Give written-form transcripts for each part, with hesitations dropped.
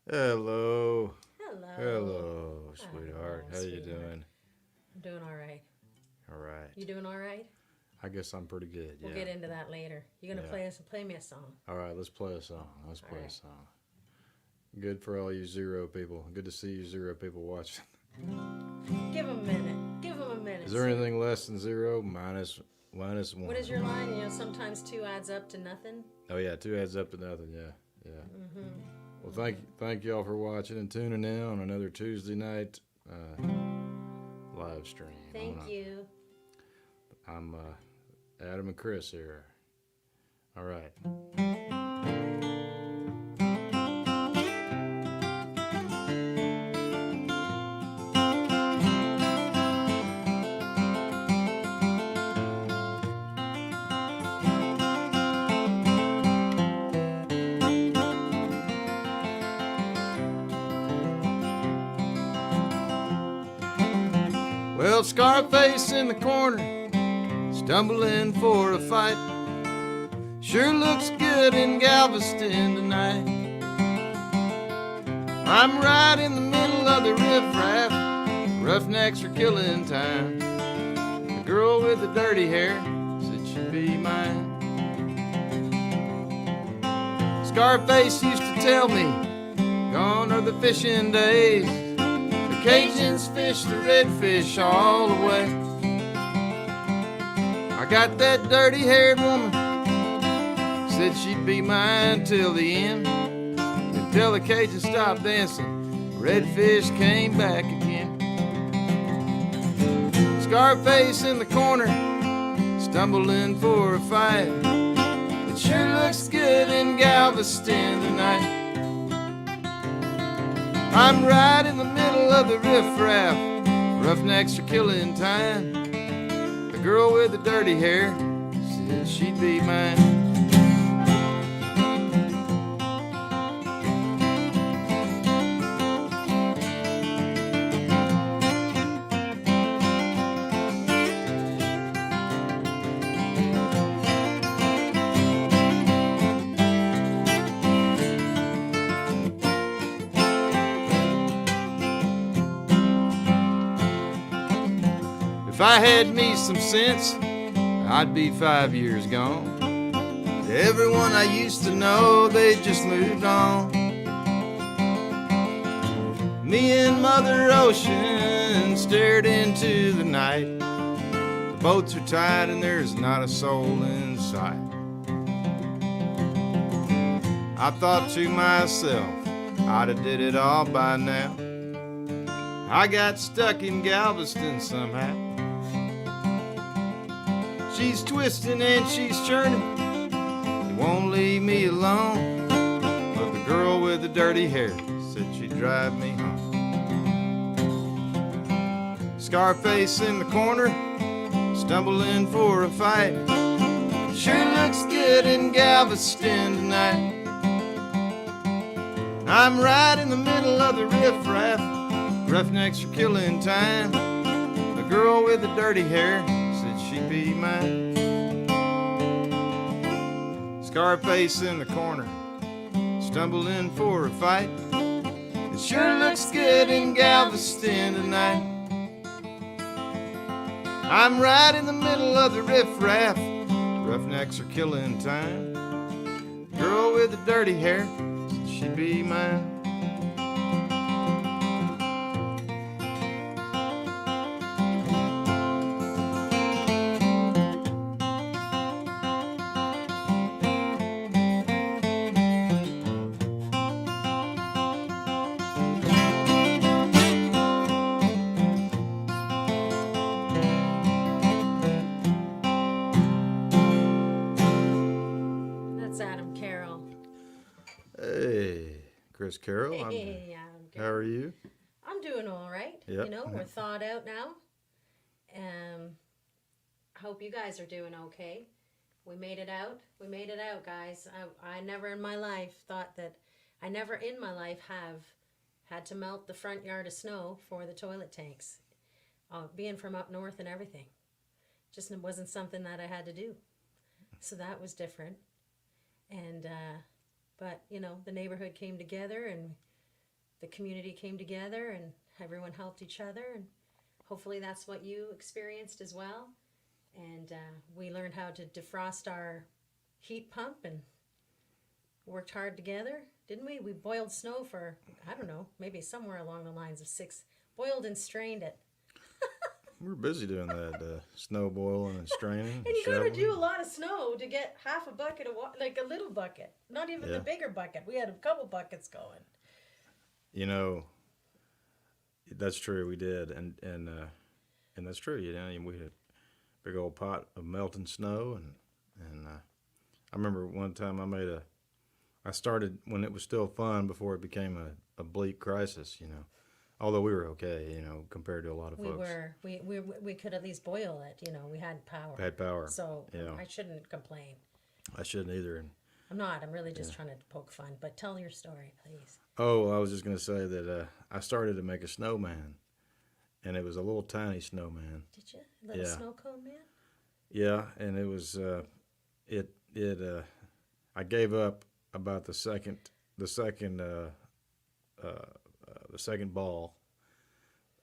Hello. Hello. Hello, sweetheart. Hello, How you sweetheart. doing? I'm doing all right. All right. You doing all right? I guess I'm pretty good. We'll Yeah. get into that later. You gonna Yeah. play me a song? All right, let's play a song. Let's All play a right. song. Good for all you zero people. Good to see you zero people watching. Give him a minute. Give him a minute. Is there See, anything less than zero? Minus what one. is your line? Sometimes two adds up to nothing. Oh yeah, two adds up to nothing. Yeah. Yeah. Mm-hmm. Well, thank y'all for watching and tuning in on another Tuesday night live stream. Thank you. I'm Adam and Chris here. All right. Well, Scarface in the corner, stumbling for a fight. Sure looks good in Galveston tonight. I'm right in the middle of the riffraff. Roughnecks are killing time. The girl with the dirty hair said she'd be mine. Scarface used to tell me, gone are the fishing days. The Cajuns fish the redfish all the way. I got that dirty-haired woman, said she'd be mine till the end. Until the Cajuns stopped dancing, redfish came back again. Scarface in the corner, stumbling for a fight. It sure looks good in Galveston tonight. I'm right in the middle of the riffraff. Roughnecks are killing time. The girl with the dirty hair said she'd be mine. If I had me some sense, I'd be 5 years gone. Everyone I used to know, they just moved on. Me and Mother Ocean stared into the night. The boats are tied and there's not a soul in sight. I thought to myself, I'd have did it all by now. I got stuck in Galveston somehow. She's twisting and she's churning, it won't leave me alone. But the girl with the dirty hair said she'd drive me home. Scarface in the corner, stumbling for a fight. Sure looks good in Galveston tonight. I'm right in the middle of the riffraff. Roughnecks are killing time. The girl with the dirty hair said she'd be mine. Scarface in the corner, stumbling for a fight. It sure looks good in Galveston tonight. I'm right in the middle of the riffraff. Roughnecks are killing time. Girl with the dirty hair said she'd be mine. That's Adam Carroll. Hey, Chris Carroll. Hey, Adam How Carroll. are you? I'm doing all right. Yep. You know, we're thawed out now. I hope you guys are doing okay. We made it out. We made it out, guys. I never in my life thought that I never in my life have had to melt the front yard of snow for the toilet tanks. Being from up north and everything. Just it wasn't something that I had to do. So that was different. And but you know, the neighborhood came together and the community came together and everyone helped each other, and hopefully that's what you experienced as well. And we learned how to defrost our heat pump and worked hard together, didn't we? We boiled snow for, I don't know, maybe somewhere along the lines of 6, boiled and strained it. We were busy doing that, snow boiling and straining. And you got to shoveling. do a lot of snow to get half a bucket of water, like a little bucket, not even the bigger bucket. We had a couple buckets going. You know, that's true. We did, and that's true. You know, we had a big old pot of melting snow, and I remember one time I started when it was still fun before it became a bleak crisis. You know, although we were okay, you know, compared to a lot of folks. We could at least boil it. You know, we had power. Had power. So yeah. I shouldn't complain. I shouldn't either. And I'm not. I'm really just trying to poke fun. But tell your story, please. oh, I was just gonna say that I started to make a snowman, and it was a little tiny snowman. Did you? A little snow cone man? Yeah, and it was I gave up about the second ball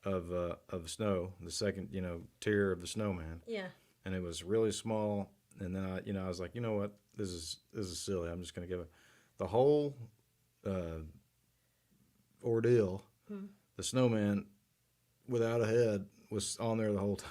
of snow, the second tier of the snowman. Yeah. And it was really small, and then I was like, you know what, this is silly. I'm just gonna give it the whole ordeal. The snowman without a head was on there the whole time.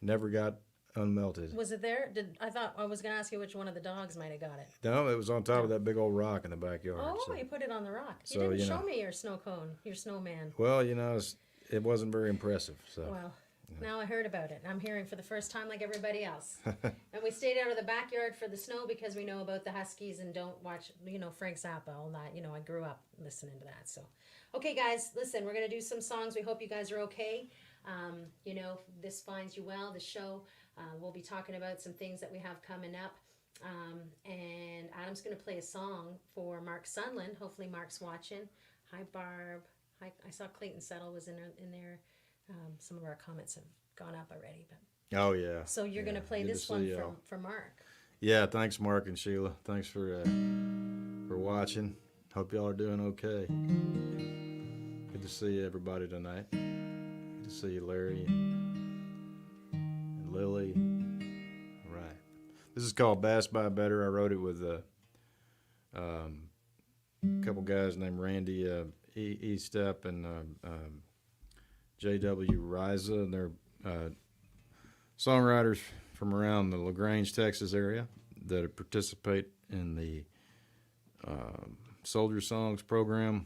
Never got unmelted. Was it there? I thought I was going to ask you which one of the dogs might have got it. No, it was on top of that big old rock in the backyard. Oh, so. you put it on the rock. You So, didn't show me your snow cone, your snowman. Well, it wasn't very impressive. So. Well, now I heard about it. I'm hearing for the first time like everybody else. And we stayed out of the backyard for the snow because we know about the Huskies and don't watch, Frank Zappa, all that. I grew up listening to that. So, okay, guys, listen, we're going to do some songs. We hope you guys are okay. This finds you well, the show. We'll be talking about some things that we have coming up. And Adam's going to play a song for Mark Sunland. Hopefully Mark's watching. Hi, Barb. Hi, I saw Clayton Settle was in there. Some of our comments have gone up already. But Oh, yeah. so you're going to play Good this to one see y'all. for Mark. Yeah, thanks, Mark and Sheila. Thanks for watching. Hope y'all are doing okay. Good to see everybody tonight. Good to see you, Larry and Lily. All right. This is called Bass by Better. I wrote it with a couple guys named Randy E. Step and J.W. Riza. And they're songwriters from around the LaGrange, Texas area that participate in the Soldier Songs program,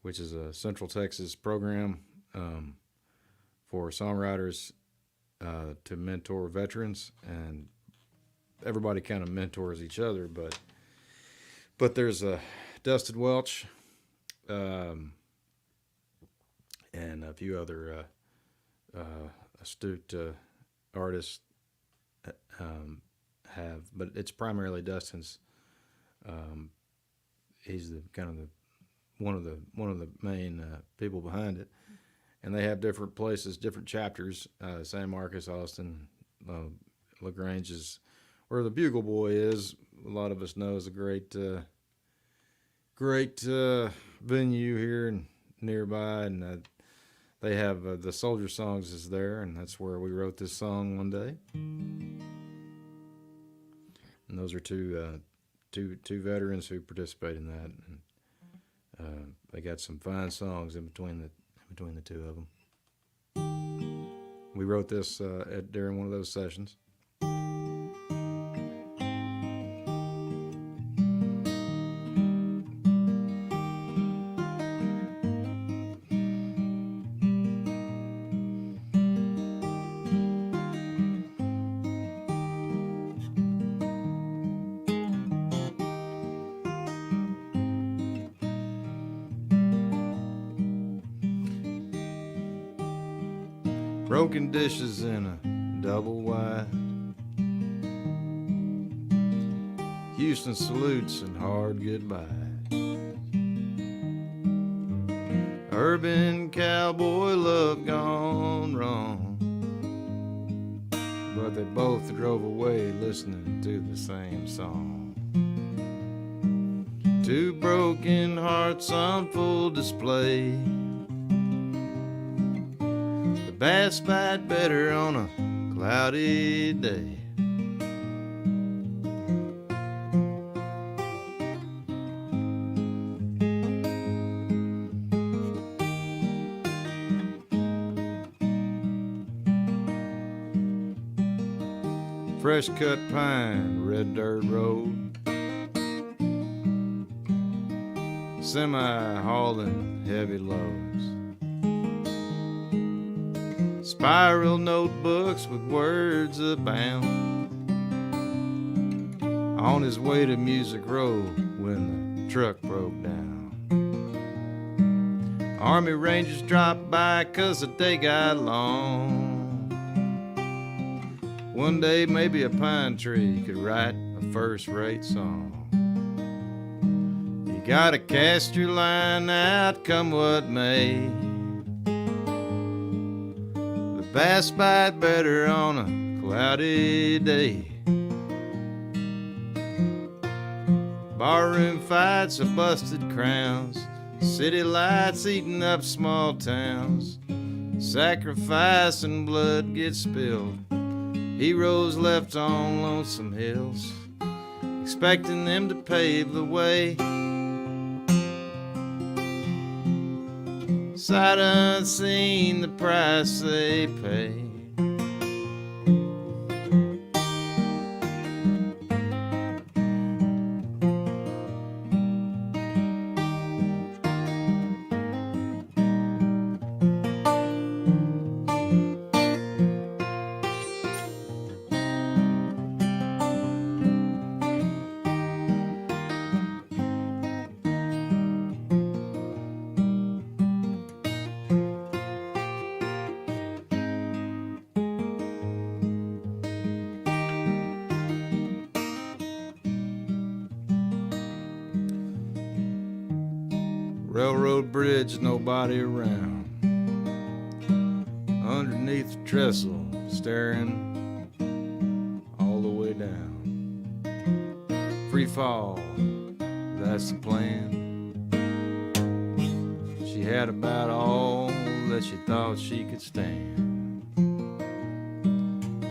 which is a Central Texas program for songwriters to mentor veterans, and everybody kind of mentors each other. But there's Dustin Welch and a few other astute artists but it's primarily Dustin's. He's the kind of one of the main people behind it, and they have different places, different chapters. San Marcos, Austin, LaGrange is where the Bugle Boy is. A lot of us know is a great venue here and nearby, and they have the Soldier Songs is there, and that's where we wrote this song one day. And those are two veterans who participate in that, and they got some fine songs in between the two of them. We wrote this during one of those sessions. Broken dishes in a double wide, Houston salutes and hard goodbye. Urban cowboy love gone wrong, but they both drove away listening to the same song. Two broken hearts on full display. The bass bite better on a cloudy day. Fresh cut pine, red dirt road. Semi hauling heavy loads. Spiral notebooks with words abound. On his way to Music Row when the truck broke down. Army Rangers dropped by 'cause the day got long. One day maybe a pine tree could write a first-rate song. You gotta cast your line out, come what may. The bass bite better on a cloudy day. Barroom fights are busted crowns. City lights eating up small towns. Sacrifice and blood gets spilled. Heroes left on lonesome hills, expecting them to pave the way. Sight unseen, the price they pay. Railroad bridge, nobody around. Underneath the trestle, staring all the way down. Free fall, that's the plan. She had about all that she thought she could stand.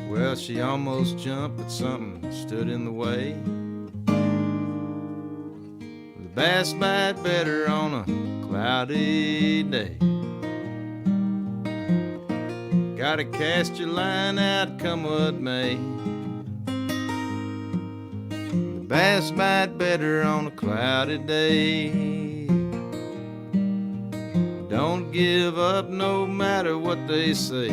Well, she almost jumped, but something stood in the way. Bass bite better on a cloudy day. Gotta cast your line out, come what may. The bass bite better on a cloudy day. Don't give up no matter what they say.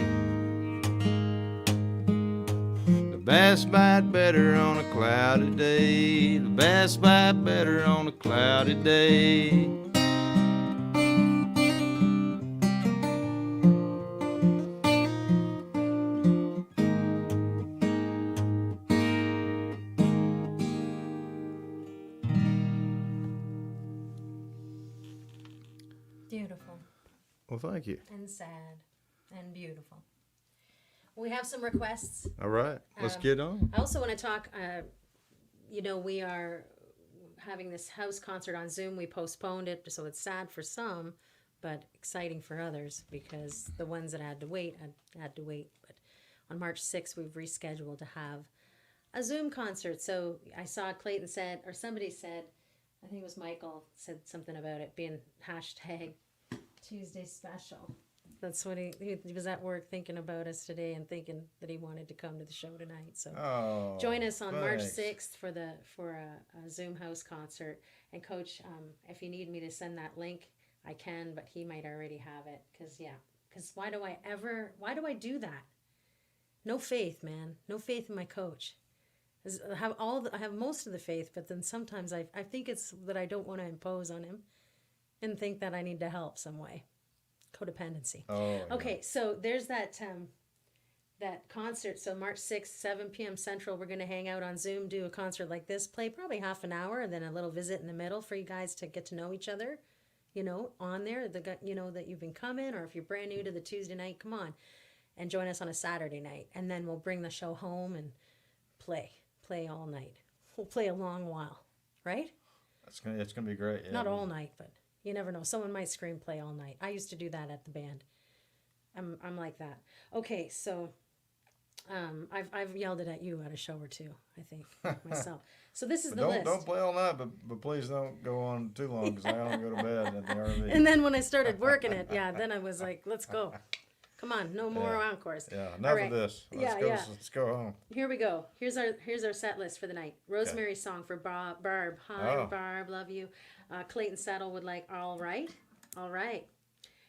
The bass bite better on a cloudy day. The bass bite better on a cloudy day. Beautiful. Well, thank you. And sad. And beautiful. We have some requests. All right, let's get on. I also want to talk, we are having this house concert on Zoom. We postponed it, so it's sad for some, but exciting for others because the ones that had to wait. But on March 6th, we've rescheduled to have a Zoom concert. So I saw Clayton said, or somebody said, I think it was Michael, said something about it being hashtag Tuesday special. That's what he was at work thinking about us today and thinking that he wanted to come to the show tonight. So join us on March 6th for a Zoom house concert. And Coach, if you need me to send that link, I can, but he might already have it. Because why do I do that? No faith, man. No faith in my coach. I have most of the faith, but then sometimes I think it's that I don't want to impose on him and think that I need to help some way. Codependency. Oh, yeah. Okay, so there's that concert. So March 6th, 7 p.m. Central, we're going to hang out on Zoom, do a concert like this, play probably half an hour, and then a little visit in the middle for you guys to get to know each other, on there, that you've been coming, or if you're brand new to the Tuesday night, come on and join us on a Saturday night. And then we'll bring the show home and play all night. We'll play a long while, right? It's gonna be great. Yeah. Not all night, but you never know. Someone might scream play all night. I used to do that at the band. I'm like that. Okay, so I've yelled it at you at a show or two, I think, myself. So this is the list. Don't play all night, but please don't go on too long because I don't go to bed at the RV. And then when I started working it, then I was like, let's go. Come on, no more encores. Yeah, enough of this. Let's go home. Here we go. Here's our set list for the night. Rosemary's song for Barb. Hi, Barb, love you. Clayton Saddle would like All Right.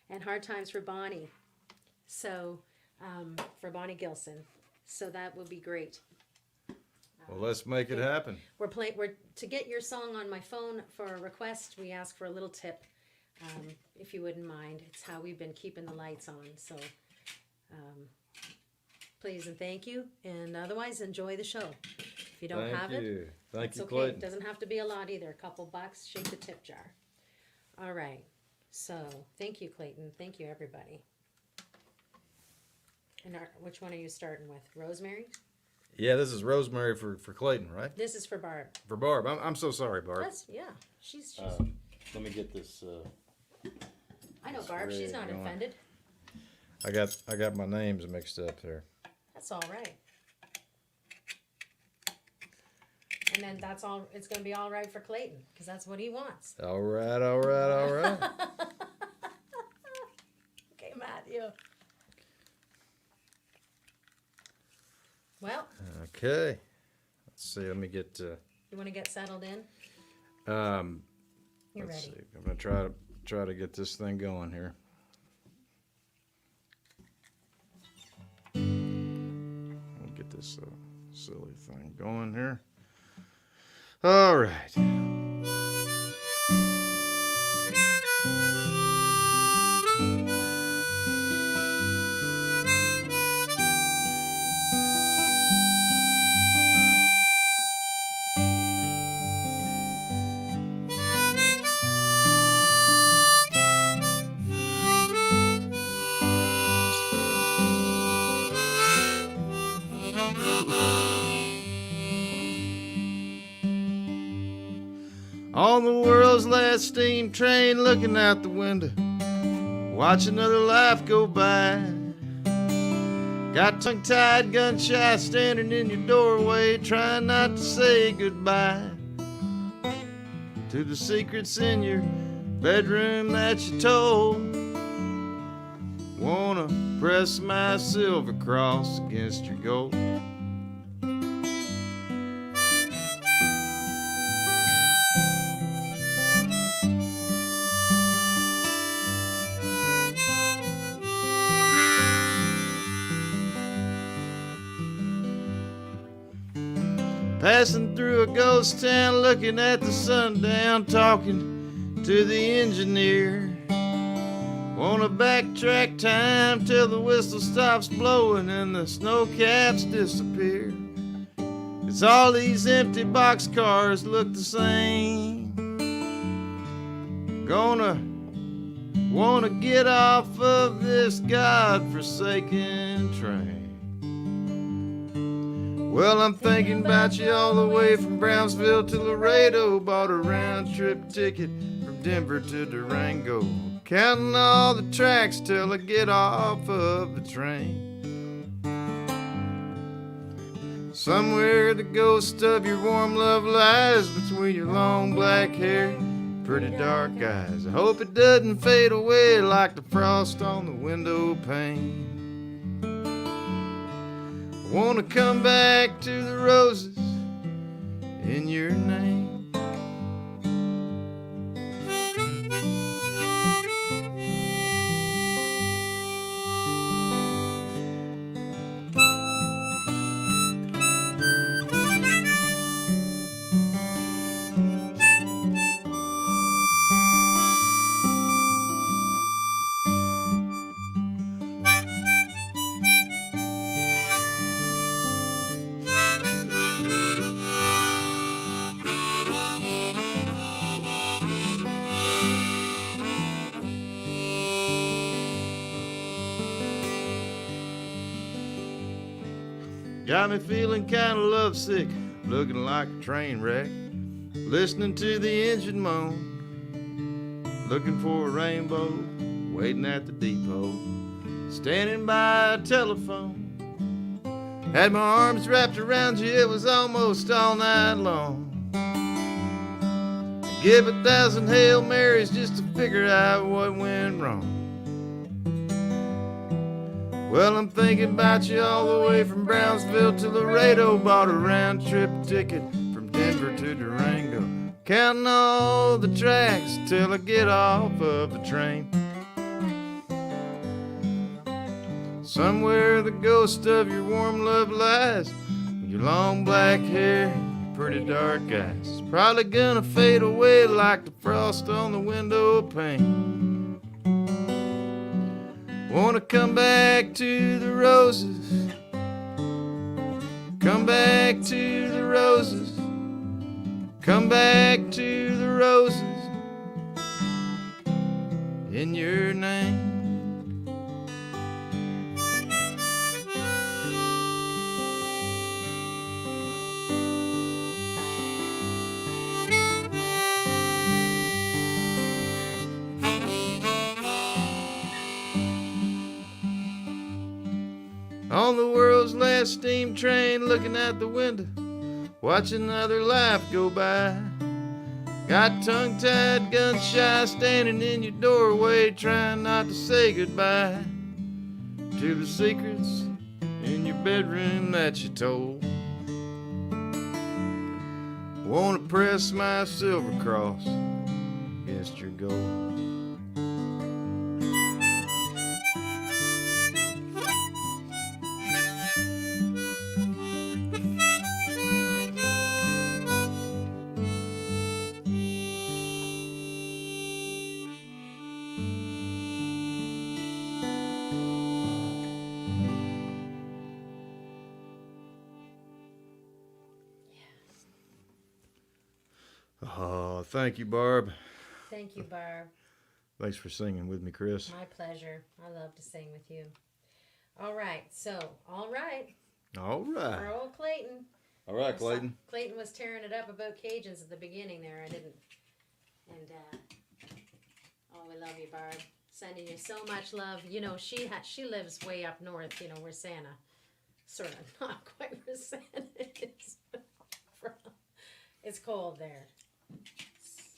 And Hard Times for Bonnie. So, for Bonnie Gilson. So that would be great. Well, let's make it happen. We're to get your song on my phone for a request. We ask for a little tip, if you wouldn't mind. It's how we've been keeping the lights on. So, please and thank you. And otherwise, enjoy the show. If you don't have it, Thank you, okay. Clayton. It doesn't have to be a lot either. A couple bucks. Shake the tip jar. All right. So, thank you, Clayton. Thank you, everybody. And which one are you starting with? Rosemary? Yeah, this is Rosemary for Clayton, right? This is for Barb. For Barb. I'm so sorry, Barb. She's Let me get this. I know Barb. She's not offended. I got my names mixed up there. That's all right. And then that's all. It's going to be all right for Clayton because that's what he wants. All right. Okay, Matthew. Well. Okay. Let's see. Let me get. You want to get settled in? You're let's ready. see. I'm gonna try to get this thing going here. We'll get this silly thing going here. All right. On the world's last steam train, looking out the window, watch another life go by. Got tongue-tied, gun-shy, standing in your doorway, trying not to say goodbye to the secrets in your bedroom that you told. Wanna press my silver cross against your gold. Passing through a ghost town, looking at the sundown, talking to the engineer. Wanna backtrack time till the whistle stops blowing and the snow caps disappear. 'Cause all these empty boxcars look the same. Wanna get off of this godforsaken train. Well, I'm thinking about you all the way from Brownsville to Laredo. Bought a round-trip ticket from Denver to Durango. Counting all the tracks till I get off of the train. Somewhere the ghost of your warm love lies between your long black hair, pretty dark eyes. I hope it doesn't fade away like the frost on the window pane. Wanna come back to the roses in your name. Got me feeling kinda lovesick, looking like a train wreck. listening to the engine moan, looking for a rainbow, waiting at the depot, standing by a telephone. Had my arms wrapped around you, it was almost all night long. I'd give 1,000 Hail Marys just to figure out what went wrong. Well, I'm thinking about you all the way from Brownsville to Laredo. Bought a round trip ticket from Denver to Durango, counting all the tracks till I get off of the train. Somewhere the ghost of your warm love lies, your long black hair, your pretty dark eyes, probably gonna fade away like the frost on the window pane. Wanna come back to the roses, come back to the roses, come back to the roses in your name. On the world's last steam train, looking out the window, watching another life go by. Got tongue-tied, gun-shy, standing in your doorway, trying not to say goodbye to the secrets in your bedroom that you told. Wanna press my silver cross against your gold. Oh, thank you, Barb. Thank you, Barb. Thanks for singing with me, Chris. My pleasure. I love to sing with you. All right. So, all right. All right. For old Clayton. All right, Clayton. Clayton was tearing it up about Cajuns at the beginning there. I didn't. And, oh, we love you, Barb. Sending you so much love. You know, she lives way up north, you know, where Santa, sort of, not quite where Santa is from. It's cold there.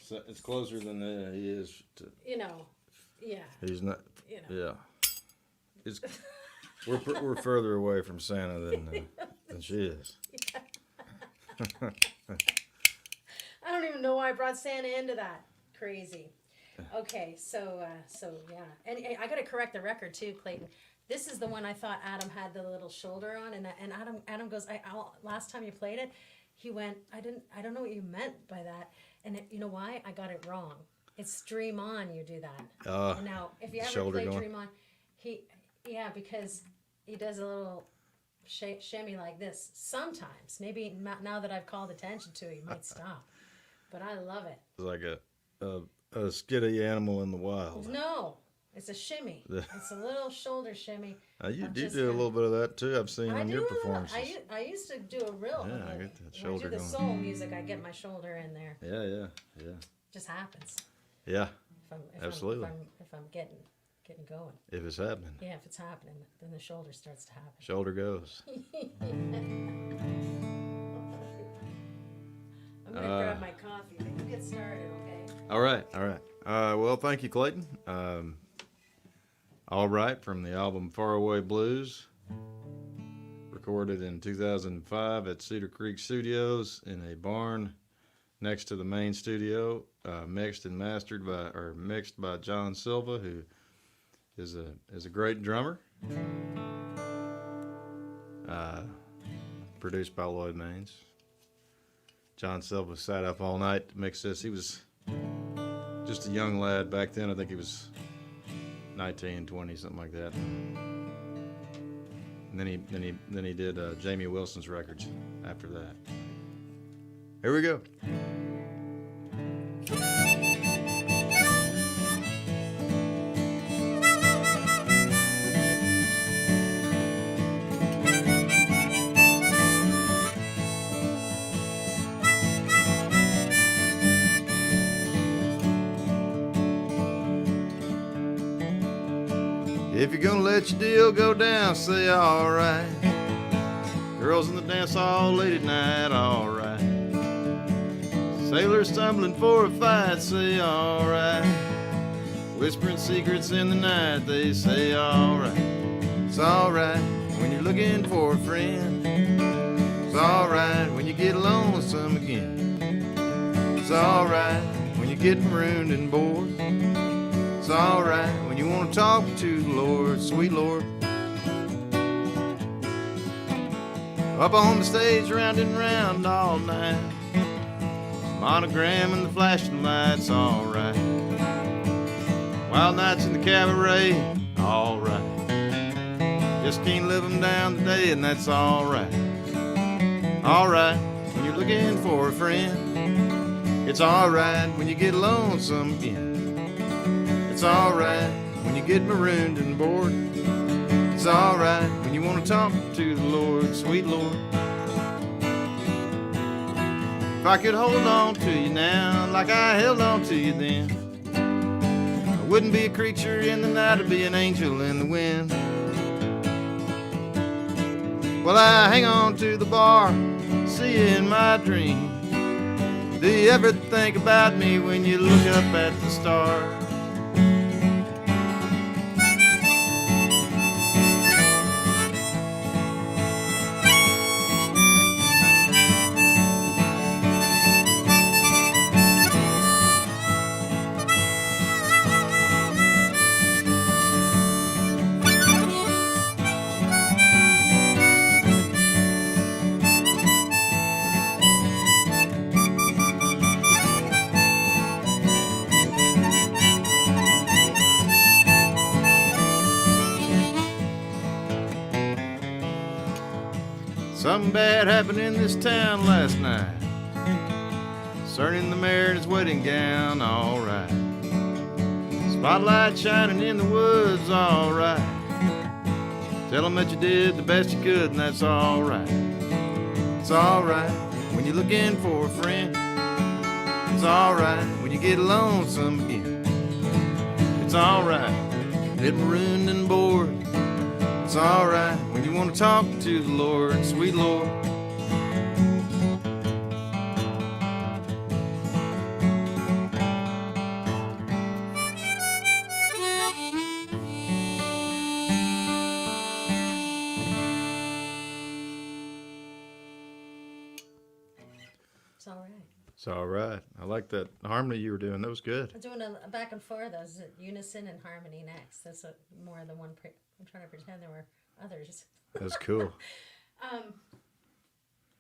So it's closer than he is to. You know, yeah. He's not. You know. Yeah. It's we're further away from Santa than she is. Yeah. I don't even know why I brought Santa into that. Crazy. Okay, so yeah, and I got to correct the record too, Clayton. This is the one I thought Adam had the little shoulder on, and Adam goes, last time you played it, he went, I don't know what you meant by that, and you know why? I got it wrong. It's Dream On. You do that. And now, if you ever play Dream On, because he does a little shimmy like this. Sometimes, maybe now that I've called attention to it, he might stop. But I love it. It's like a skitty animal in the wild. No, it's a shimmy. It's a little shoulder shimmy. You do a little bit of that too. I've seen on your performances. I used to do a real. Yeah, I get that When shoulder I do the going. soul music, I get my shoulder in there. Yeah. Just happens. Yeah. If Absolutely. If I'm getting going. If it's happening. Yeah, if it's happening, then the shoulder starts to happen. Shoulder goes. I'm gonna grab my coffee, but you get started, okay? All right. Well, thank you, Clayton. All right, from the album Faraway Blues, recorded in 2005 at Cedar Creek Studios in a barn next to the main studio, mixed by John Silva, who is a great drummer. Produced by Lloyd Maines. John Silva sat up all night to mix this. He was just a young lad back then. I think he was 19, 20, something like that. And then he did Jamie Wilson's records after that. Here we go. If you're gonna let your deal go down, say alright. Girls in the dance hall late at night, alright. Sailors stumbling for a fight, say alright. Whispering secrets in the night, they say alright. It's alright when you're looking for a friend. It's alright when you get lonesome again. It's alright when you get marooned and bored. It's alright when you want to talk to the Lord, sweet Lord. Up on the stage, round and round all night. Monogram and the flashing lights, alright. Wild nights in the cabaret, alright. Just can't live them down today, and that's alright. Alright when you're looking for a friend. It's alright when you get lonesome again. It's alright when you get marooned and bored. It's alright when you want to talk to the Lord, sweet Lord. If I could hold on to you now like I held on to you then, I wouldn't be a creature in the night, I'd be an angel in the wind. Well, I hang on to the bar, see you in my dream. Do you ever think about me when you look up at the stars? Something bad happened in this town last night, concerning the mayor in his wedding gown, alright. Spotlight shining in the woods, alright. Tell 'em that you did the best you could, and that's alright. It's alright when you're looking for a friend. It's alright when you get lonesome again. It's alright, get marooned and bored. It's alright when you want to talk to the Lord, sweet Lord. It's all right. It's all right. I like that harmony you were doing. That was good. I'm doing a back and forth. I was unison and harmony next. That's more than one. I'm trying to pretend there were others. That's cool. I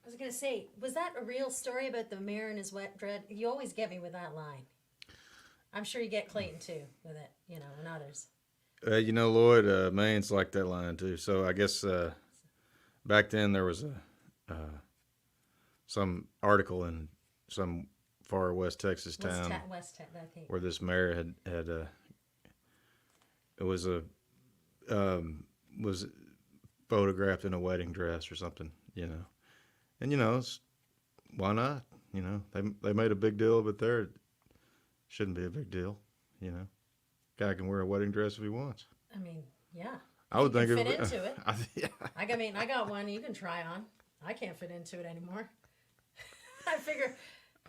was gonna say, was that a real story about the mayor and his wet dread? You always get me with that line. I'm sure you get Clayton too with it, and others. You know, Lloyd, Maine's like that line too. So I guess back then there was some article in some far West Texas town I think. where this mayor had it was was photographed in a wedding dress or something, and why not? They made a big deal of it there. It shouldn't be a big deal, Guy can wear a wedding dress if he wants. I mean, yeah. I would think fit into it. Yeah. I got one you can try on. I can't fit into it anymore. I figure,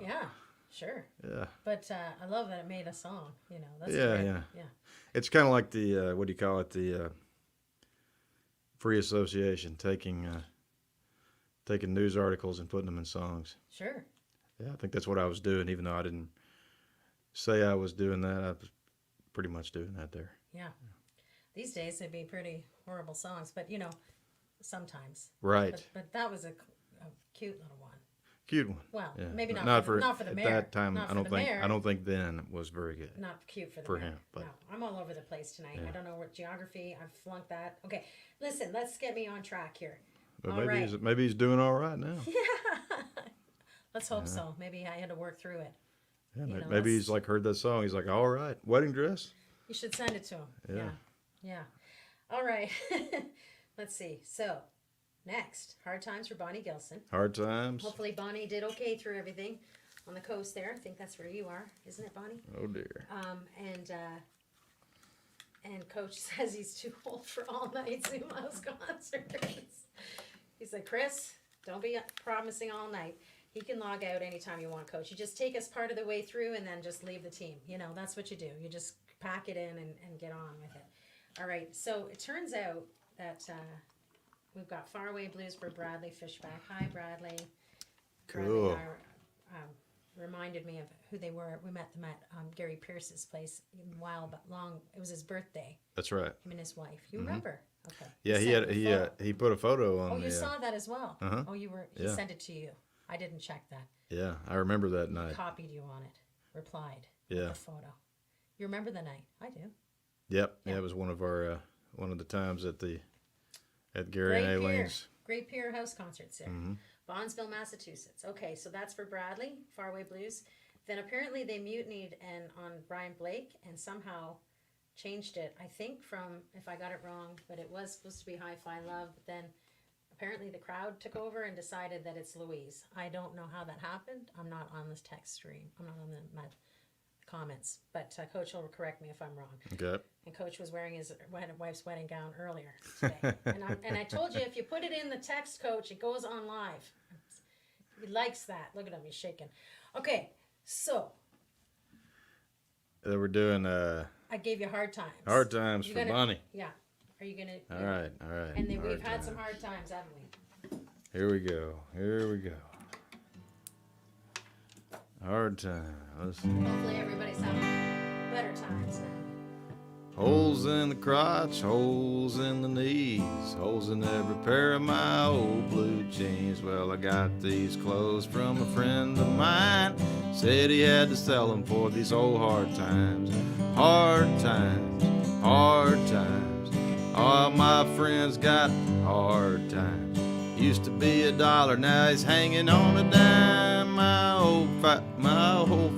yeah, sure. Yeah. But I love that it made a song. That's Yeah, great. yeah. Yeah. It's kind of like the what do you call it? The free association, taking news articles and putting them in songs. Sure. Yeah, I think that's what I was doing, even though I didn't say I was doing that. I was pretty much doing that there. Yeah. These days they'd be pretty horrible songs, but sometimes. Right. But that was a cute little one. Cute one. Well, Yeah. maybe not for the at mayor. that time. Not I don't for the think mayor. I don't think then it was very good. Not cute for the For mayor. him, but- No, I'm all over the place tonight. Yeah. I don't know what geography. I've flunked that. Okay, listen. Let's get me on track here. But All maybe right. maybe he's doing all right now. Yeah. Let's hope so. Maybe I had to work through it. Yeah, You know, maybe let's- he's like heard that song. He's like, all right, wedding dress. You should send it to him. Yeah. Yeah. All right. Let's see. So, next, Hard Times for Bonnie Gilson. Hard times. Hopefully Bonnie did okay through everything on the coast there. I think that's where you are, isn't it, Bonnie? Oh dear. And Coach says he's too old for all night Zoom house concerts. He's like, Chris, don't be promising all night. He can log out anytime you want, Coach. You just take us part of the way through and then just leave the team. You know, that's what you do. You just pack it in and get on with it. All right, so it turns out that we've got Faraway Blues for Bradley Fishback. Hi, Bradley. Cool. Bradley reminded me of who they were. We met them at Gary Pierce's place a while, but long. It was his birthday. That's right. Him and his wife. You remember? Okay. Yeah, he put a photo on. Oh, you saw that as well. Uh-huh. Oh, he sent it to you. I didn't check that. Yeah, I remember that night. Copied you on it. Replied. Yeah. With the photo. You remember the night? I do. Yep. Yeah, it was one of the times at Gary and Aileen's. Great Pier House concerts there. Bondsville, Massachusetts. Okay, so that's for Bradley, Faraway Blues. Then apparently they mutinied on Brian Blake and somehow changed it. I think from, if I got it wrong, but it was supposed to be Hi-Fi Love. But then apparently the crowd took over and decided that it's Louise. I don't know how that happened. I'm not on this text stream. I'm not on the comments. But Coach will correct me if I'm wrong. Okay. And Coach was wearing his wife's wedding gown earlier today. and I told you, if you put it in the text, Coach, it goes on live. He likes that. Look at him. He's shaking. Okay, so. They were doing I gave you hard times. hard times for Bonnie. Yeah. Are you going to? All right. And then we've had some hard times, haven't we? Here we go. Hard times. Hopefully everybody's having better times now. Holes in the crotch, holes in the knees, holes in every pair of my old blue jeans. Well, I got these clothes from a friend of mine. Said he had to sell them for these old hard times. Hard times, hard times. All my friends got hard times. Used to be $1, now he's hanging on a dime. My old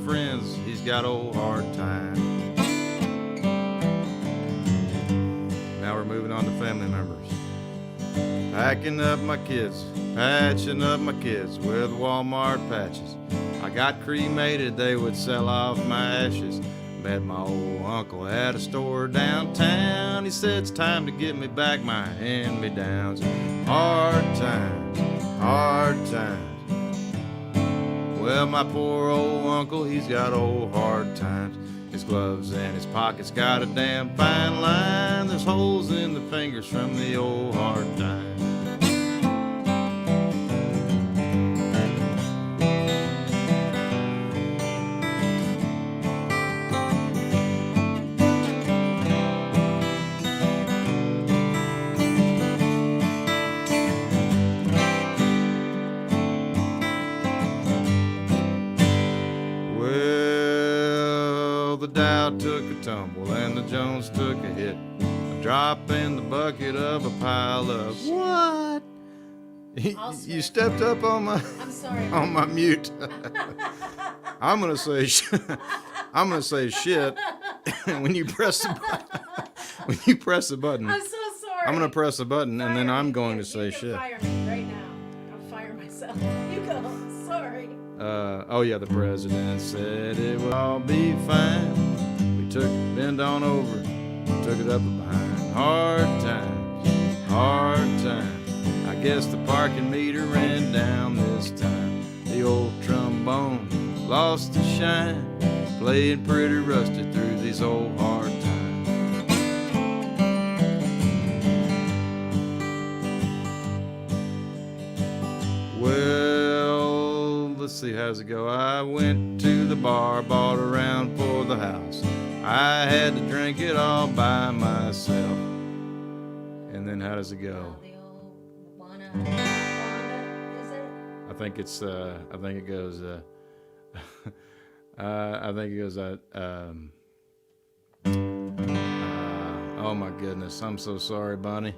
friends, he's got old hard times. Now we're moving on to family members. Packing up my kids, patching up my kids with Walmart patches. I got cremated, they would sell off my ashes. Met my old uncle at a store downtown. He said it's time to get me back my hand-me-downs. Hard times, hard times. Well, my poor old uncle, he's got old hard times. His gloves and his pockets got a damn fine line. There's holes in the fingers from the old hard times. Took a tumble and the Jones took a hit. A drop in the bucket of a pile of what? You stepped up on my I'm sorry. on my mute. I'm gonna say shit when you press the button. I'm so sorry. I'm gonna press the button and then I'm going to say shit. Fire me right now. I'll fire myself. You go. Sorry. Oh yeah, the president said it would all be fine. Bend on over, took it up behind. Hard times, hard times. I guess the parking meter ran down this time. The old trombone lost its shine, playing pretty rusty through these old hard times. Well, let's see, how's it go? I went to the bar, bought a round for the house. I had to drink it all by myself. And then how does it go? The old Wanda, is it? I think it goes, oh my goodness, I'm so sorry, Bonnie.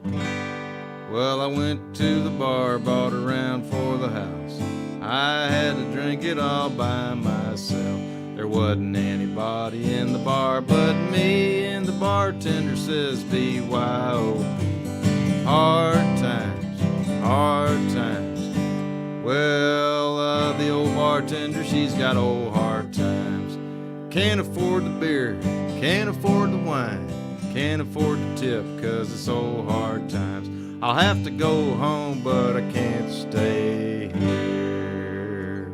Well, I went to the bar, bought a round for the house. I had to drink it all by myself. There wasn't anybody in the bar but me, and the bartender says BYOB. Hard times, hard times. Well, the old bartender, she's got old hard times. Can't afford the beer, can't afford the wine. Can't afford to tip 'cause it's so hard times. I'll have to go home, but I can't stay here.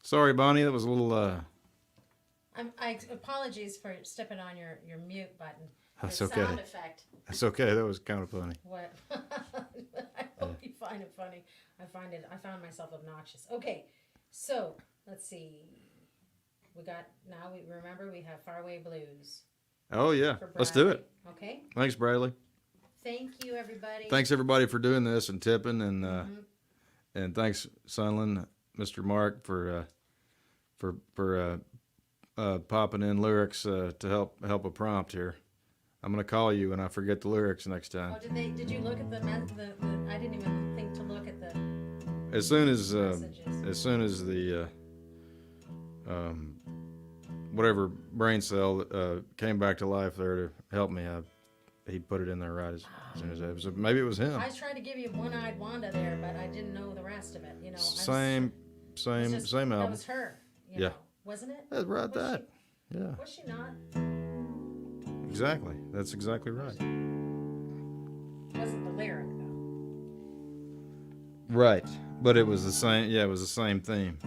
Sorry, Bonnie, that was a little, I apologies for stepping on your mute button. That's Your okay. Sound effect. That's okay. That was kind of funny. What? I hope you find it funny. I found myself obnoxious. Okay, so let's see. We remember we have Faraway Blues. Oh, yeah. For Let's do Bradley. it. Okay. Thanks, Bradley. Thank you, everybody. Thanks, everybody, for doing this and tipping. And thanks, Sunland, Mr. Mark, for popping in lyrics to help a prompt here. I'm gonna call you when I forget the lyrics next time. Oh, did you look at the I didn't even think to look at the As soon as messages. the whatever brain cell came back to life there to help me, he put it in there right as soon as it was. Maybe it was him. I was trying to give you One-Eyed Wanda there, but I didn't know the rest of it. You know, Same album. That was her. You Yeah. know, wasn't it? That's right. Was Yeah. Was she not? Exactly. That's exactly right. Wasn't the lyric though. Right. But it was the same. Yeah, it was the same theme.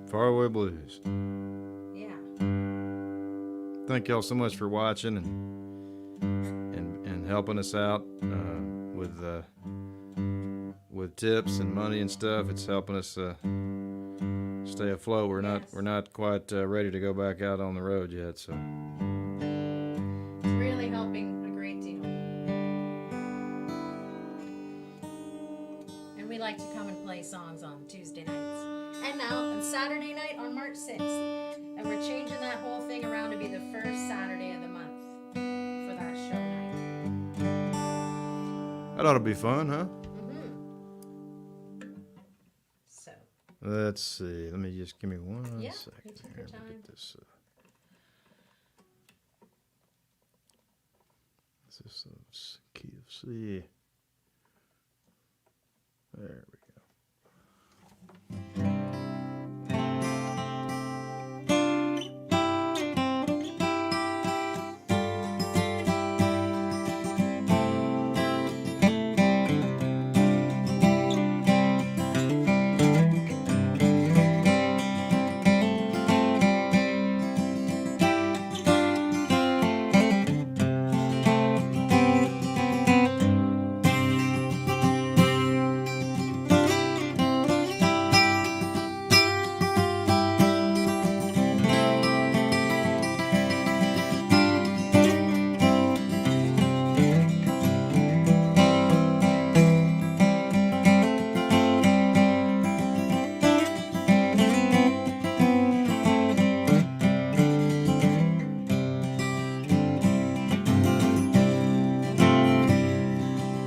Faraway Blues. Yeah. Thank y'all so much for watching and helping us out with tips and money and stuff. It's helping us stay afloat. We're not quite ready to go back out on the road yet, so It's really helping a great deal. And we like to come and play songs on Tuesday nights. And now on Saturday night on March 6th. And we're changing that whole thing around to be the first Saturday of the month for that show night. that ought to be fun, huh? So, Let's see. Let me just give me one Yeah, second. you take your here. Let me time. get this. This is key of C. There we go.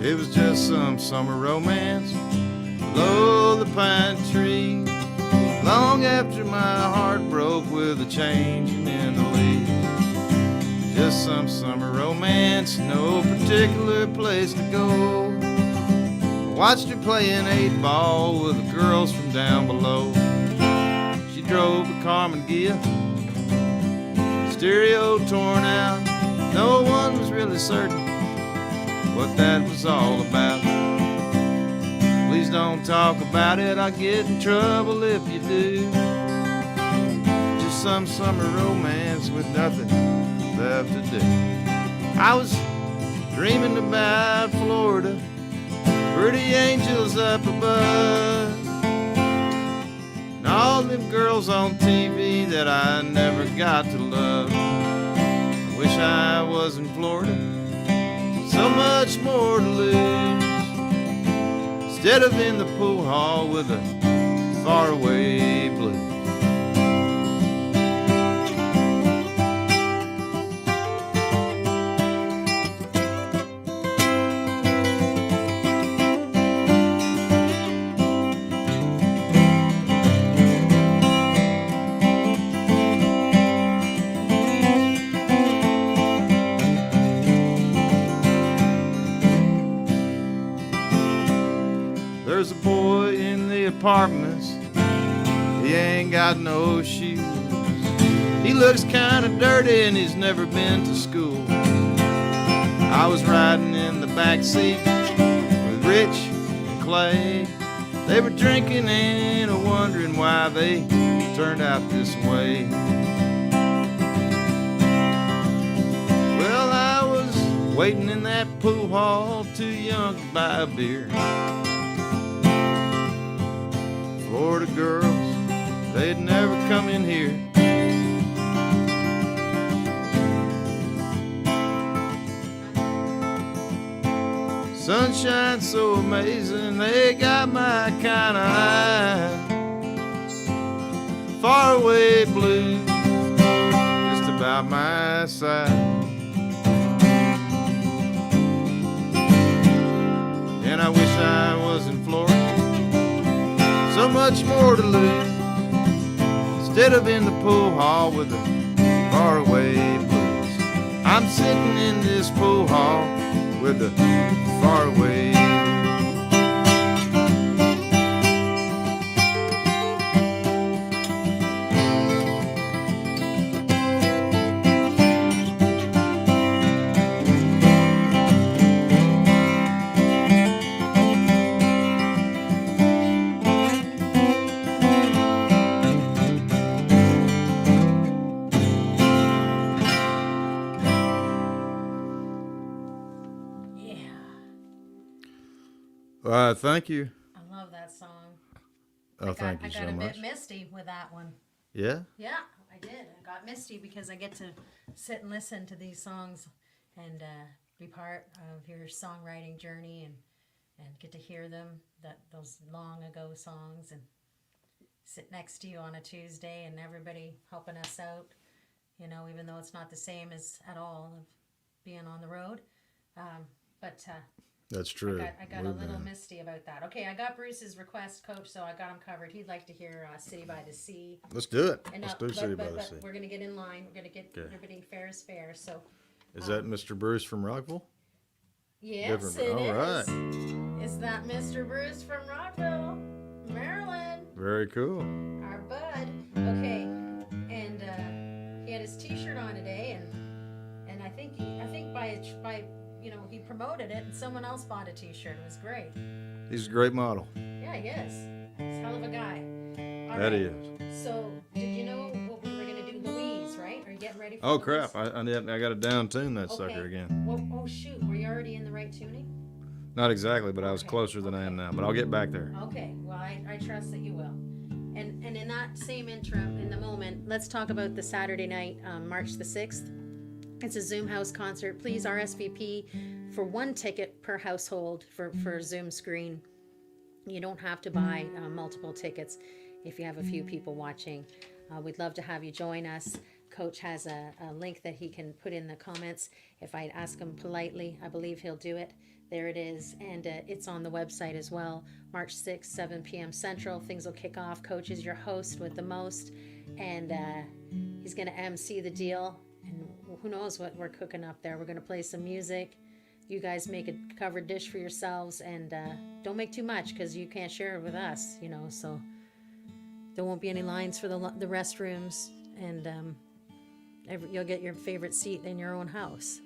It was just some summer romance below the pine tree. Long after my heart broke with a changing in the leaves. Just some summer romance, no particular place to go. I watched her playing 8-ball with the girls from down below. She drove a Carmen Ghia, stereo torn out. No one was really certain what that was all about. Please don't talk about it, I'll get in trouble if you do. Just some summer romance with nothing left to do. I was dreaming about Florida, pretty angels up above, and all them girls on TV that I never got to love. I wish I was in Florida, so much more to lose, instead of in the pool hall with a faraway blues. apartments. He ain't got no shoes. He looks kinda dirty and he's never been to school. I was riding in the back seat with Rich and Clay. They were drinking and wondering why they turned out this way. Well, I was waiting in that pool hall, too young to buy a beer. Florida girls, they'd never come in here. Sunshine so amazing, they got my kind of eye. Faraway blue, just about my size. And I wish I was in Florida, so much more to lose, instead of in the pool hall with the faraway blues. I'm sitting in this pool hall with the faraway. Thank you. I love that song. Oh, thank you I so got a much. bit misty with that one. Yeah? Yeah, I did. I got misty because I get to sit and listen to these songs and be part of your songwriting journey and get to hear them, those long ago songs, and sit next to you on a Tuesday and everybody helping us out, you know, even though it's not the same as at all of being on the road. But That's true. I got a little misty about that. Okay, I got Bruce's request, Coach, so I got him covered. He'd like to hear City by the Sea. Let's do it. And, Let's do City by the but Sea. we're going to get in line. We're going to get everybody fair is fair. So, Is that Mr. Bruce from Rockville? yes, Different. it All right. is. Is that Mr. Bruce from Rockville, Maryland? Very cool. Our bud. Okay, and he had his T-shirt on today, and I think by you know, he promoted it, and someone else bought a T-shirt. It was great. He's a great model. Yeah, he is. He's a hell of a guy. All That right. he is. So, did you know what we were gonna do, Louise? Right? Are you getting ready for? Oh, Louise? crap. I got to down tune that Okay. sucker again. Well, oh shoot, were you already in the right tuning? Not exactly, but I was Okay, closer than I am now. But I'll get back there. Okay, well, I trust that you will. And in that same interim, in the moment, let's talk about the Saturday night, March the 6th. It's a Zoom House concert. Please RSVP for 1 ticket per household for Zoom screen. You don't have to buy multiple tickets if you have a few people watching. We'd love to have you join us. Coach has a link that he can put in the comments. If I ask him politely, I believe he'll do it. There it is. And it's on the website as well. March 6th, 7 p.m. Central. Things will kick off. Coach is your host with the most. And he's going to MC the deal. And who knows what we're cooking up there. We're going to play some music. You guys make a covered dish for yourselves. And don't make too much because you can't share it with us, you know. So there won't be any lines for the restrooms. And you'll get your favorite seat in your own house.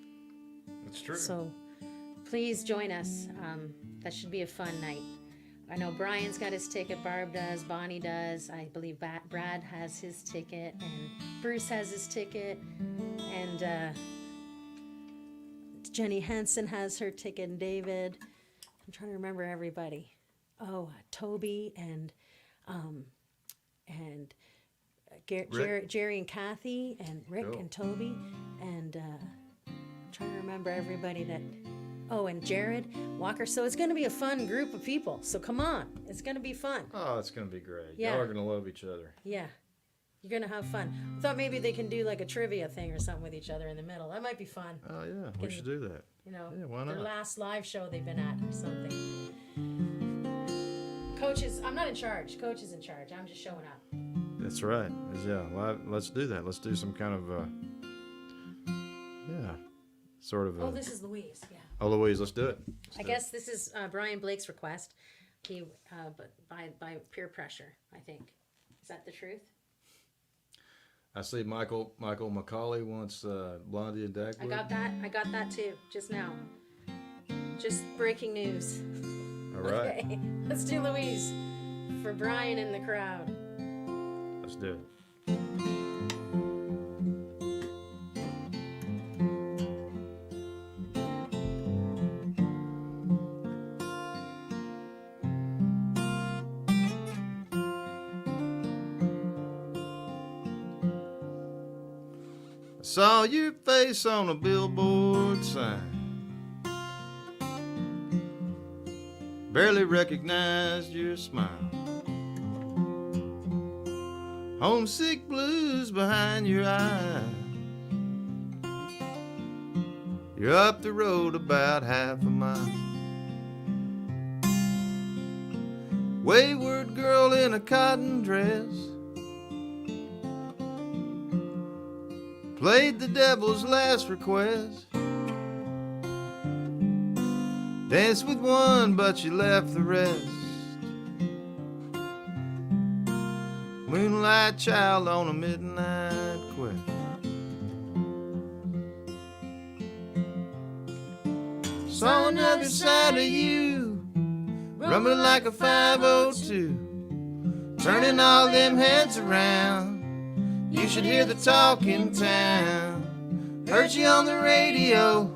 That's true. So please join us. That should be a fun night. I know Brian's got his ticket, Barb does, Bonnie does. I believe Brad has his ticket, and Bruce has his ticket, and Jenny Henson has her ticket, and David. I'm trying to remember everybody. Oh, Toby and Jerry and Kathy and Rick Cool. and Toby, and I'm trying to remember everybody that. Oh, and Jared Walker. So it's going to be a fun group of people. So come on, it's going to be fun. Oh, it's going to be great. Yeah. Y'all are going to love each other. Yeah, you're going to have fun. I thought maybe they can do like a trivia thing or something with each other in the middle. That might be fun. Oh, yeah. We should do that. You know, Yeah, why their not? last live show they've been at or something. Coaches, I'm not in charge. Coach is in charge. I'm just showing up. That's right. Yeah, let's do that. Let's do some kind of, sort of. Oh, this is Louise. Yeah. Oh, Louise, let's do it. I guess this is Brian Blake's request. He, but by peer pressure, I think. Is that the truth? I see Michael McCauley wants Blondie and Dagwood. I got that too, just now. Just breaking news. All right. Okay, let's do Louise for Brian in the crowd. Let's do it. Saw your face on a billboard sign. Barely recognized your smile. Homesick blues behind your eyes. You're up the road about half a mile. Wayward girl in a cotton dress played the devil's last request. Danced with one, but you left the rest. Moonlight child on a midnight quest. Saw another side of you, rumbling like a 502, turning all them heads around. You should hear the talk in town. Heard you on the radio,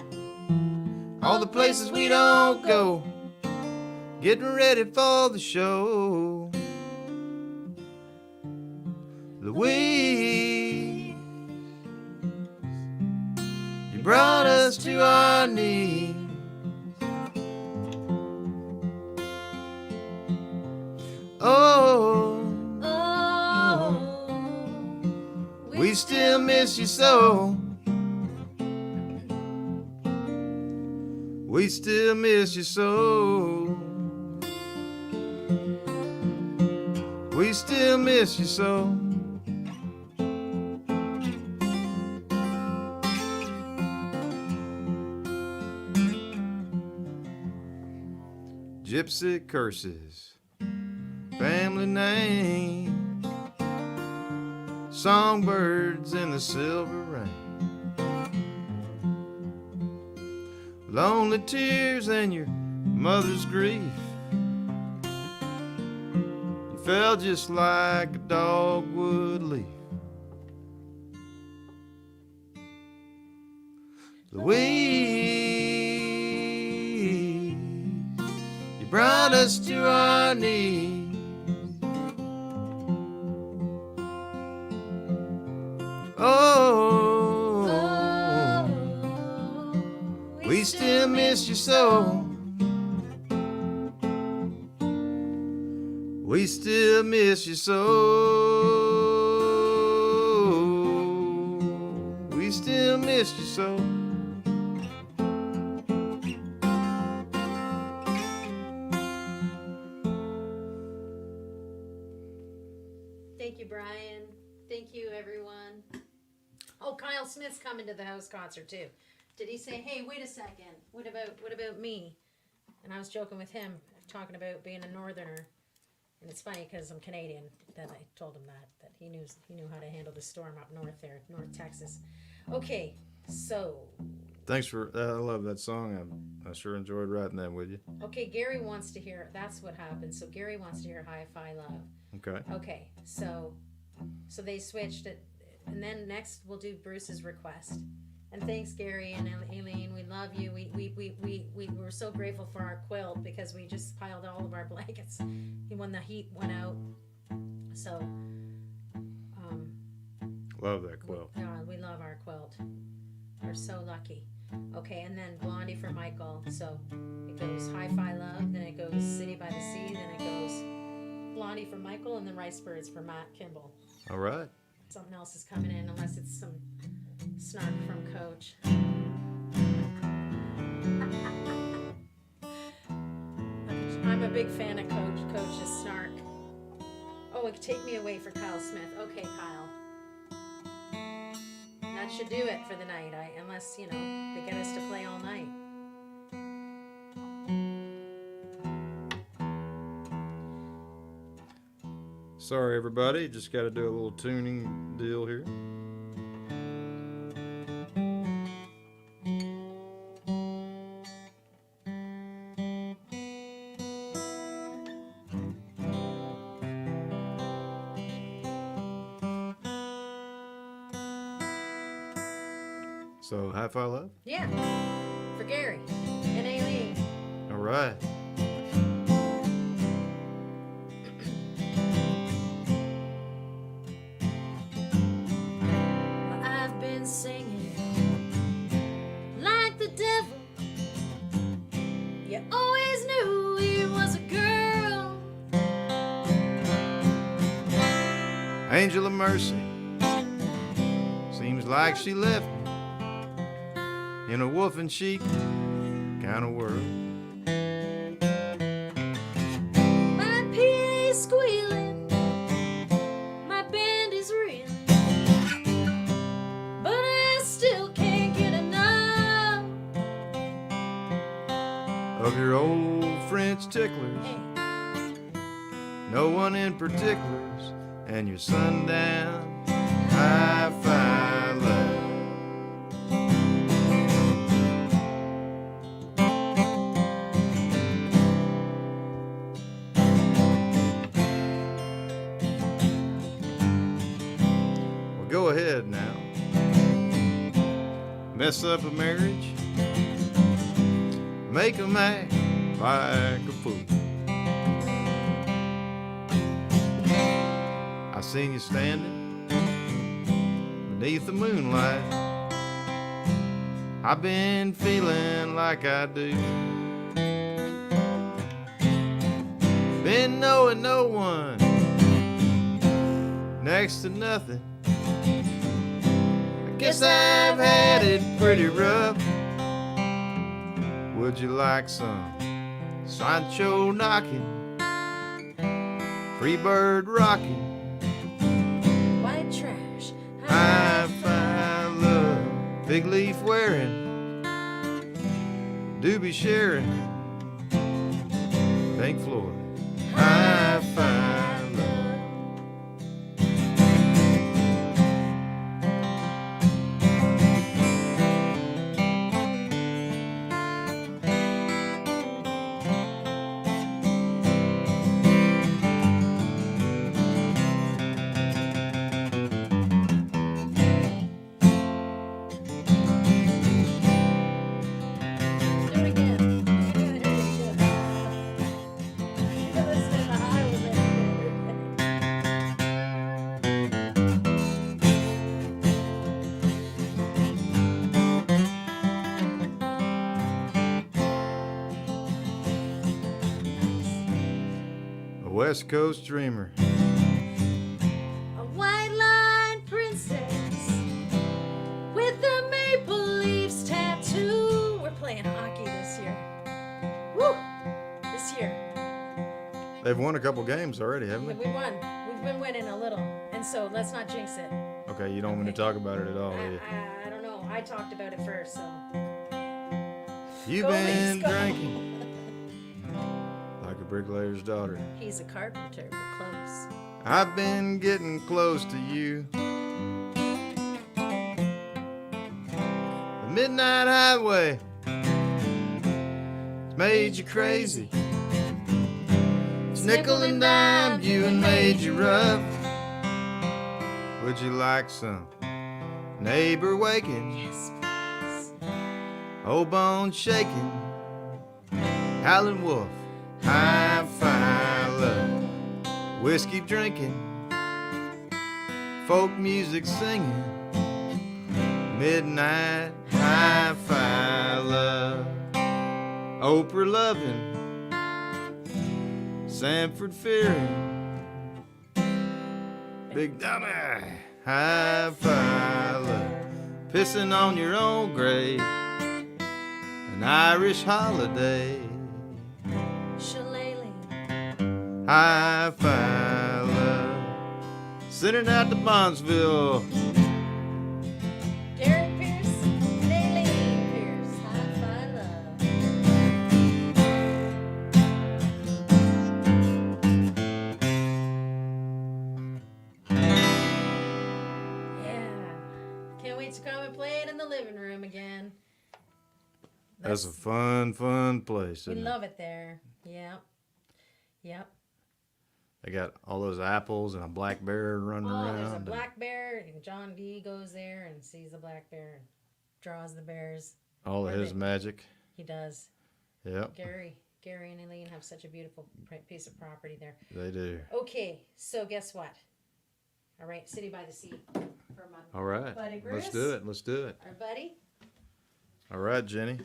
all the places we don't go, getting ready for the show. Louise, you brought us to our knees. Oh, we still miss you so. We still miss you so. We still miss you so. Gypsy curses, family name, songbirds in the silver rain, lonely tears and your mother's grief. You fell just like a dogwood leaf. Louise, you brought us to our knees. Oh, we still miss you so. We still miss you so. We still miss you so. Thank you, Brian. Thank you, everyone. Oh, Kyle Smith's coming to the house concert too. Did he say, "Hey, wait a second. What about me?" And I was joking with him, talking about being a northerner. And it's funny because I'm Canadian. That I told him that he knew how to handle the storm up north there, North Texas. Okay, so Thanks for I love that song. I sure enjoyed writing that with you. okay, Gary wants to hear. That's what happened. So Gary wants to hear "Hi-Fi Love." Okay. Okay, so they switched it, and then next we'll do Bruce's request. And thanks, Gary and Aileen. We love you. We were so grateful for our quilt because we just piled all of our blankets. When the heat went out, so Love that quilt. we love our quilt. We're so lucky. Okay, and then Blondie for Michael. So it goes "Hi-Fi Love," then it goes "City by the Sea," then it goes Blondie for Michael, and then Rice Birds for Matt Kimball. All right. Something else is coming in, unless it's some snark from Coach. I'm a big fan of Coach's snark. Oh, it take me away for Kyle Smith. Okay, Kyle. That should do it for the night, unless, they get us to play all night. Sorry, everybody. Just got to do a little tuning deal here. So, HighFive Love? Yeah, for Gary and Aileen. All right. Well, I've been singing like the devil. You always knew he was a girl. Angel of Mercy. Seems like she left me in a wolf in sheep kind of world. My PA squealing, my band is reeling, but I still can't get enough Of your old French ticklers, Hey, no one in particulars, and your sundown HighFive love. Well, go ahead now. Mess up a marriage, make 'em act like a fool. I seen you standing beneath the moonlight. I've been feeling like I do. Been knowing no one, next to nothing. I guess I've had it pretty rough. Would you like some Sancho knocking, free bird rocking, white trash. HighFive love, big leaf wearing, doobie sharing, Pink Floyd, HighFive love. Do it again. You're listening to Highwayman. A West Coast dreamer. A white line princess with a maple leaves tattoo. We're playing hockey this year. Woo! This year. They've won a couple games already, haven't We they? won. We've been winning a little. And so let's not jinx it. Okay, you don't want me to talk about it at all, do you? I don't know. I talked about it first, so. You've Go, been Leafs, go. drinking like a bricklayer's daughter. He's a carpenter. We're close. I've been getting close to you. The midnight highway it's made you crazy. It's nickel and dime you and made you rough. Would you like some neighbor waking, Yes, please. old bones shaking, howling wolf, HighFive love, whiskey drinking, folk music singing, midnight HighFive love, Oprah loving, Sanford fearing, big dummy, HighFive love, pissing on your own grave, an Irish holiday, Shillelagh. HighFive love, sending out to Bondsville. Gary Pierce. Aileen Pierce. HighFive love. can't wait to come and play it in the living room again. That's a fun place. We Isn't love it there. Yep. Yep. They got all those apples and a black bear running Oh, around. there's a and- black bear, and John D goes there and sees the black bear and draws the bears. all of Or his they- magic. He does. Yep, Gary and Elaine have such a beautiful piece of property there. they do. Okay, so guess what? All right, City by the Sea for my All right, buddy let's Bruce. do it. Let's do it. Our buddy. All right, Jenny.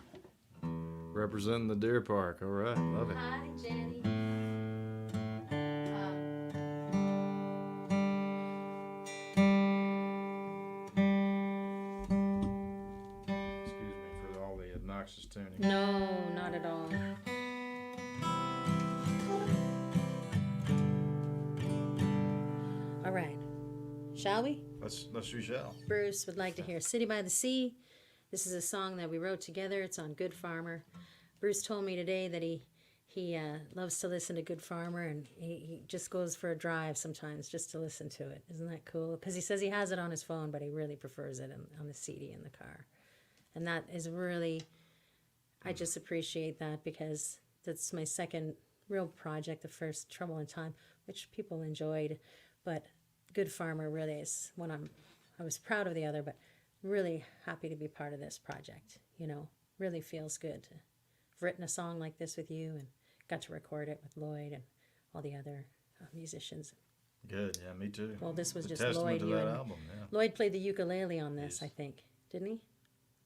Representing the deer park. All right, love it. Hi, Jenny. Excuse me for all the obnoxious tuning. No, not at all. All right, shall we? Let's we shall. Bruce would like to hear City by the Sea. This is a song that we wrote together. It's on Good Farmer. Bruce told me today that he loves to listen to Good Farmer, and he just goes for a drive sometimes just to listen to it. Isn't that cool? Because he says he has it on his phone, but he really prefers it on the CD in the car. And that is really, I just appreciate that, because that's my second real project. The first, Trouble in Time, which people enjoyed, but Good Farmer really is one I was proud of the other, but really happy to be part of this project. You know, really feels good to have written a song like this with you and got to record it with Lloyd and all the other musicians. Good, yeah, me too. Well, this was It's a just testament Lloyd, to you that and- album, yeah. Lloyd played the ukulele on this, Yes. I think, didn't he?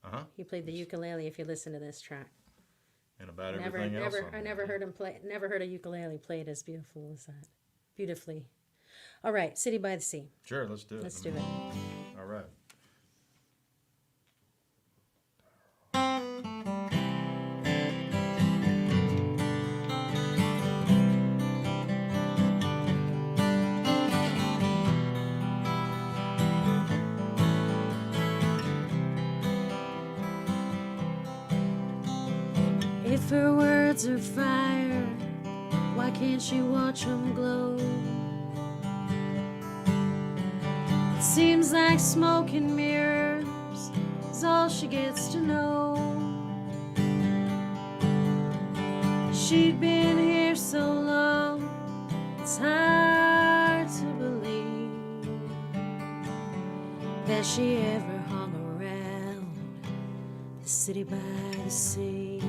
Uh-huh. He played the ukulele. If you listen to this track, And about never, everything else. never, on I it, never yeah. heard him play. Never heard a ukulele played as beautiful as that. Beautifully. All right, City by the Sea. Sure, let's do it. Let's do it. All right. If her words are fire, why can't she watch them glow? It seems like smoke and mirrors is all she gets to know. She'd been here so long, it's hard to believe that she ever hung around the city by the sea.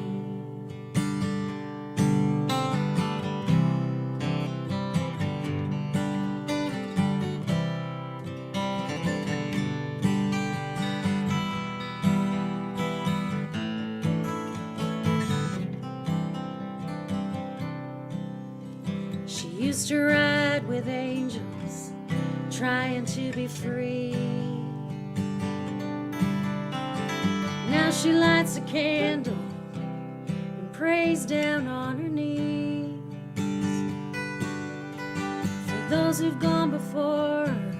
She used to ride with angels, trying to be free. Now she lights a candle and prays down on her knees for those who've gone before her,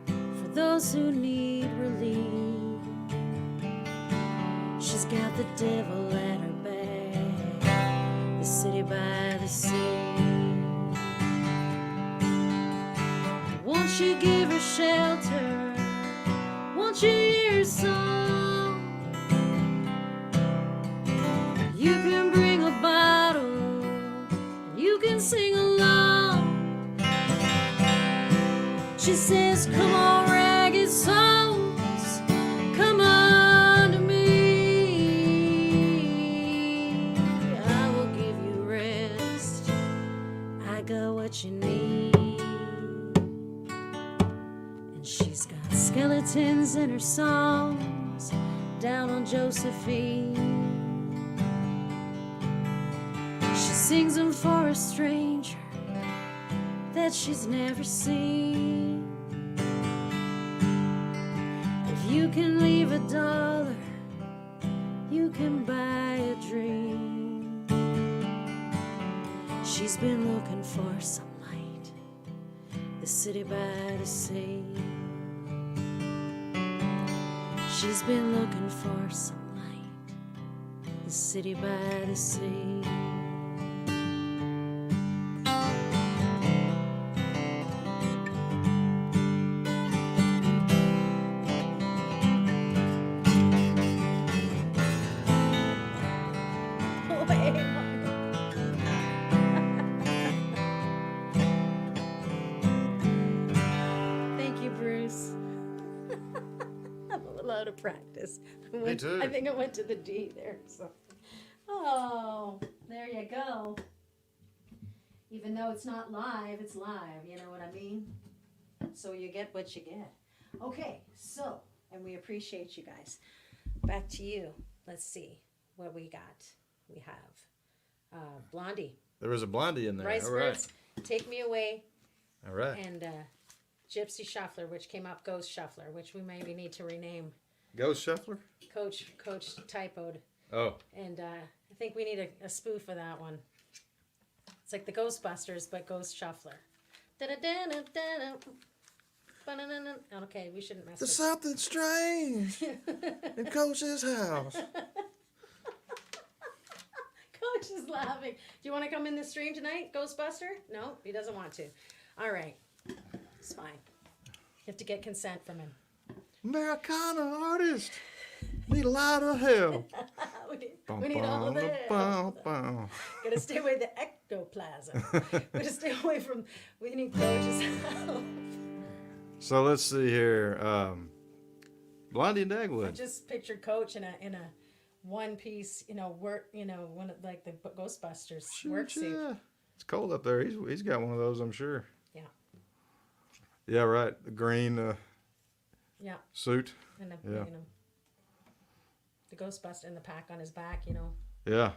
for those who need relief. She's got the devil at her back, the city by the sea. Won't you give her shelter? Won't you hear her song? You can bring a bottle, and you can sing along. She says, come on, ragged souls, come on to me. I will give you rest, I got what you need. And she's got skeletons in her songs down on Josephine. She sings them for a stranger that she's never seen. If you can leave $1, you can buy a dream. She's been looking for some light, the city by the sea. She's been looking for some light, the city by the sea. Bruce. I'm a little out of practice. Me too. I think I went to the D there. So. Oh, there you go. Even though it's not live, it's live. You know what I mean? So you get what you get. Okay, so, and we appreciate you guys. Back to you. Let's see what we got. We have Blondie. There was a Blondie in there. Rice All right. Birds, Take Me Away, All right. and Gypsy Shuffler, which came up Ghost Shuffler, which we maybe need to rename. Ghost Shuffler? Coach typoed. Oh. And I think we need a spoof of that one. It's like the Ghostbusters, but Ghost Shuffler. Okay, we shouldn't mess There's with something strange in Coach's house. Coach is laughing. Do you want to come in the stream tonight, Ghostbuster? No, he doesn't want to. All right. It's fine. You have to get consent from him. Americana artist need a lot of help. we need all the help. Gotta stay away the ectoplasm. Gotta stay away from. We need Coach's help. So let's see here. Blondie and I Dagwood. just pictured Coach in a one piece, work, one of like the Ghostbusters work suit. Yeah. It's cold up there. He's got one of those, I'm sure. Yeah. Yeah, right. The green Yeah. suit. And Yeah. the Ghostbuster and the pack on his back, Yeah.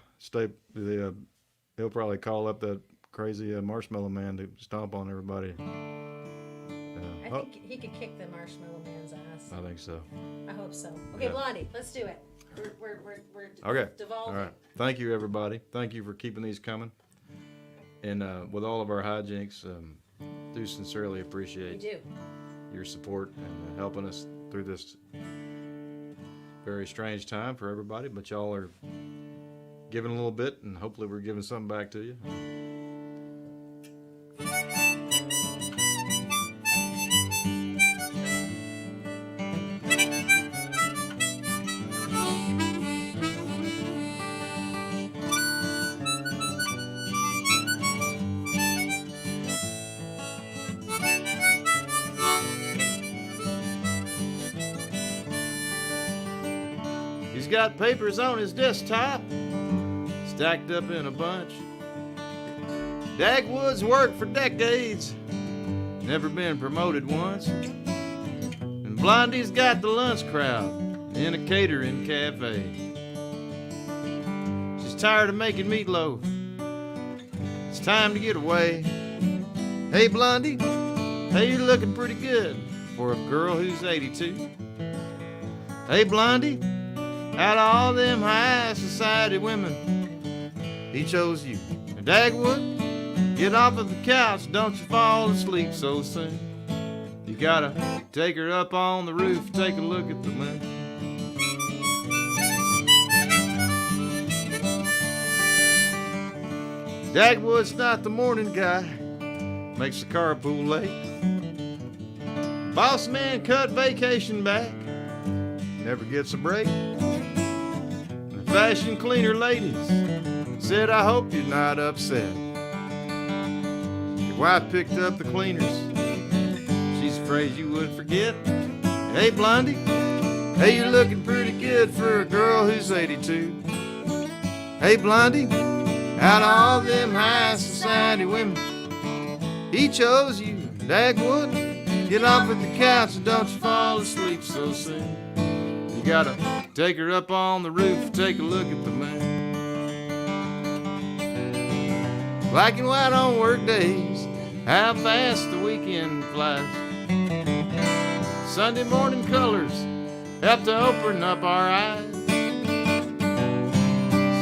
He'll probably call up that crazy marshmallow man to stomp on everybody. I think he could kick the Marshmallow Man's ass. I think so. I hope so. Okay, Yeah. Blondie, let's do it. We're Okay. devolving. All right. Thank you, everybody. Thank you for keeping these coming. And with all of our hijinks, do sincerely We appreciate do. your support and helping us through this very strange time for everybody. But y'all are giving a little bit, and hopefully we're giving something back to you. He's got papers on his desktop, stacked up in a bunch. Dagwood's worked for decades, never been promoted once. And Blondie's got the lunch crowd in a catering cafe. She's tired of making meatloaf. It's time to get away. Hey Blondie, hey, you're looking pretty good for a girl who's 82. Hey Blondie, out of all them high society women, he chose you. And Dagwood, get off of the couch, don't you fall asleep so soon. You gotta take her up on the roof, take a look at the moon. Dagwood's not the morning guy, makes the carpool late. Boss man cut vacation back, never gets a break. The fashion cleaner ladies said, I hope you're not upset. Your wife picked up the cleaners, she's afraid you would forget. Hey Blondie, hey, you're looking pretty good for a girl who's 82. Hey Blondie, out of all them high society women, he chose you. Dagwood, get off of the couch and don't you fall asleep so soon. You gotta take her up on the roof, take a look at the moon. Black and white on work days, how fast the weekend flies. Sunday morning colors help to open up our eyes.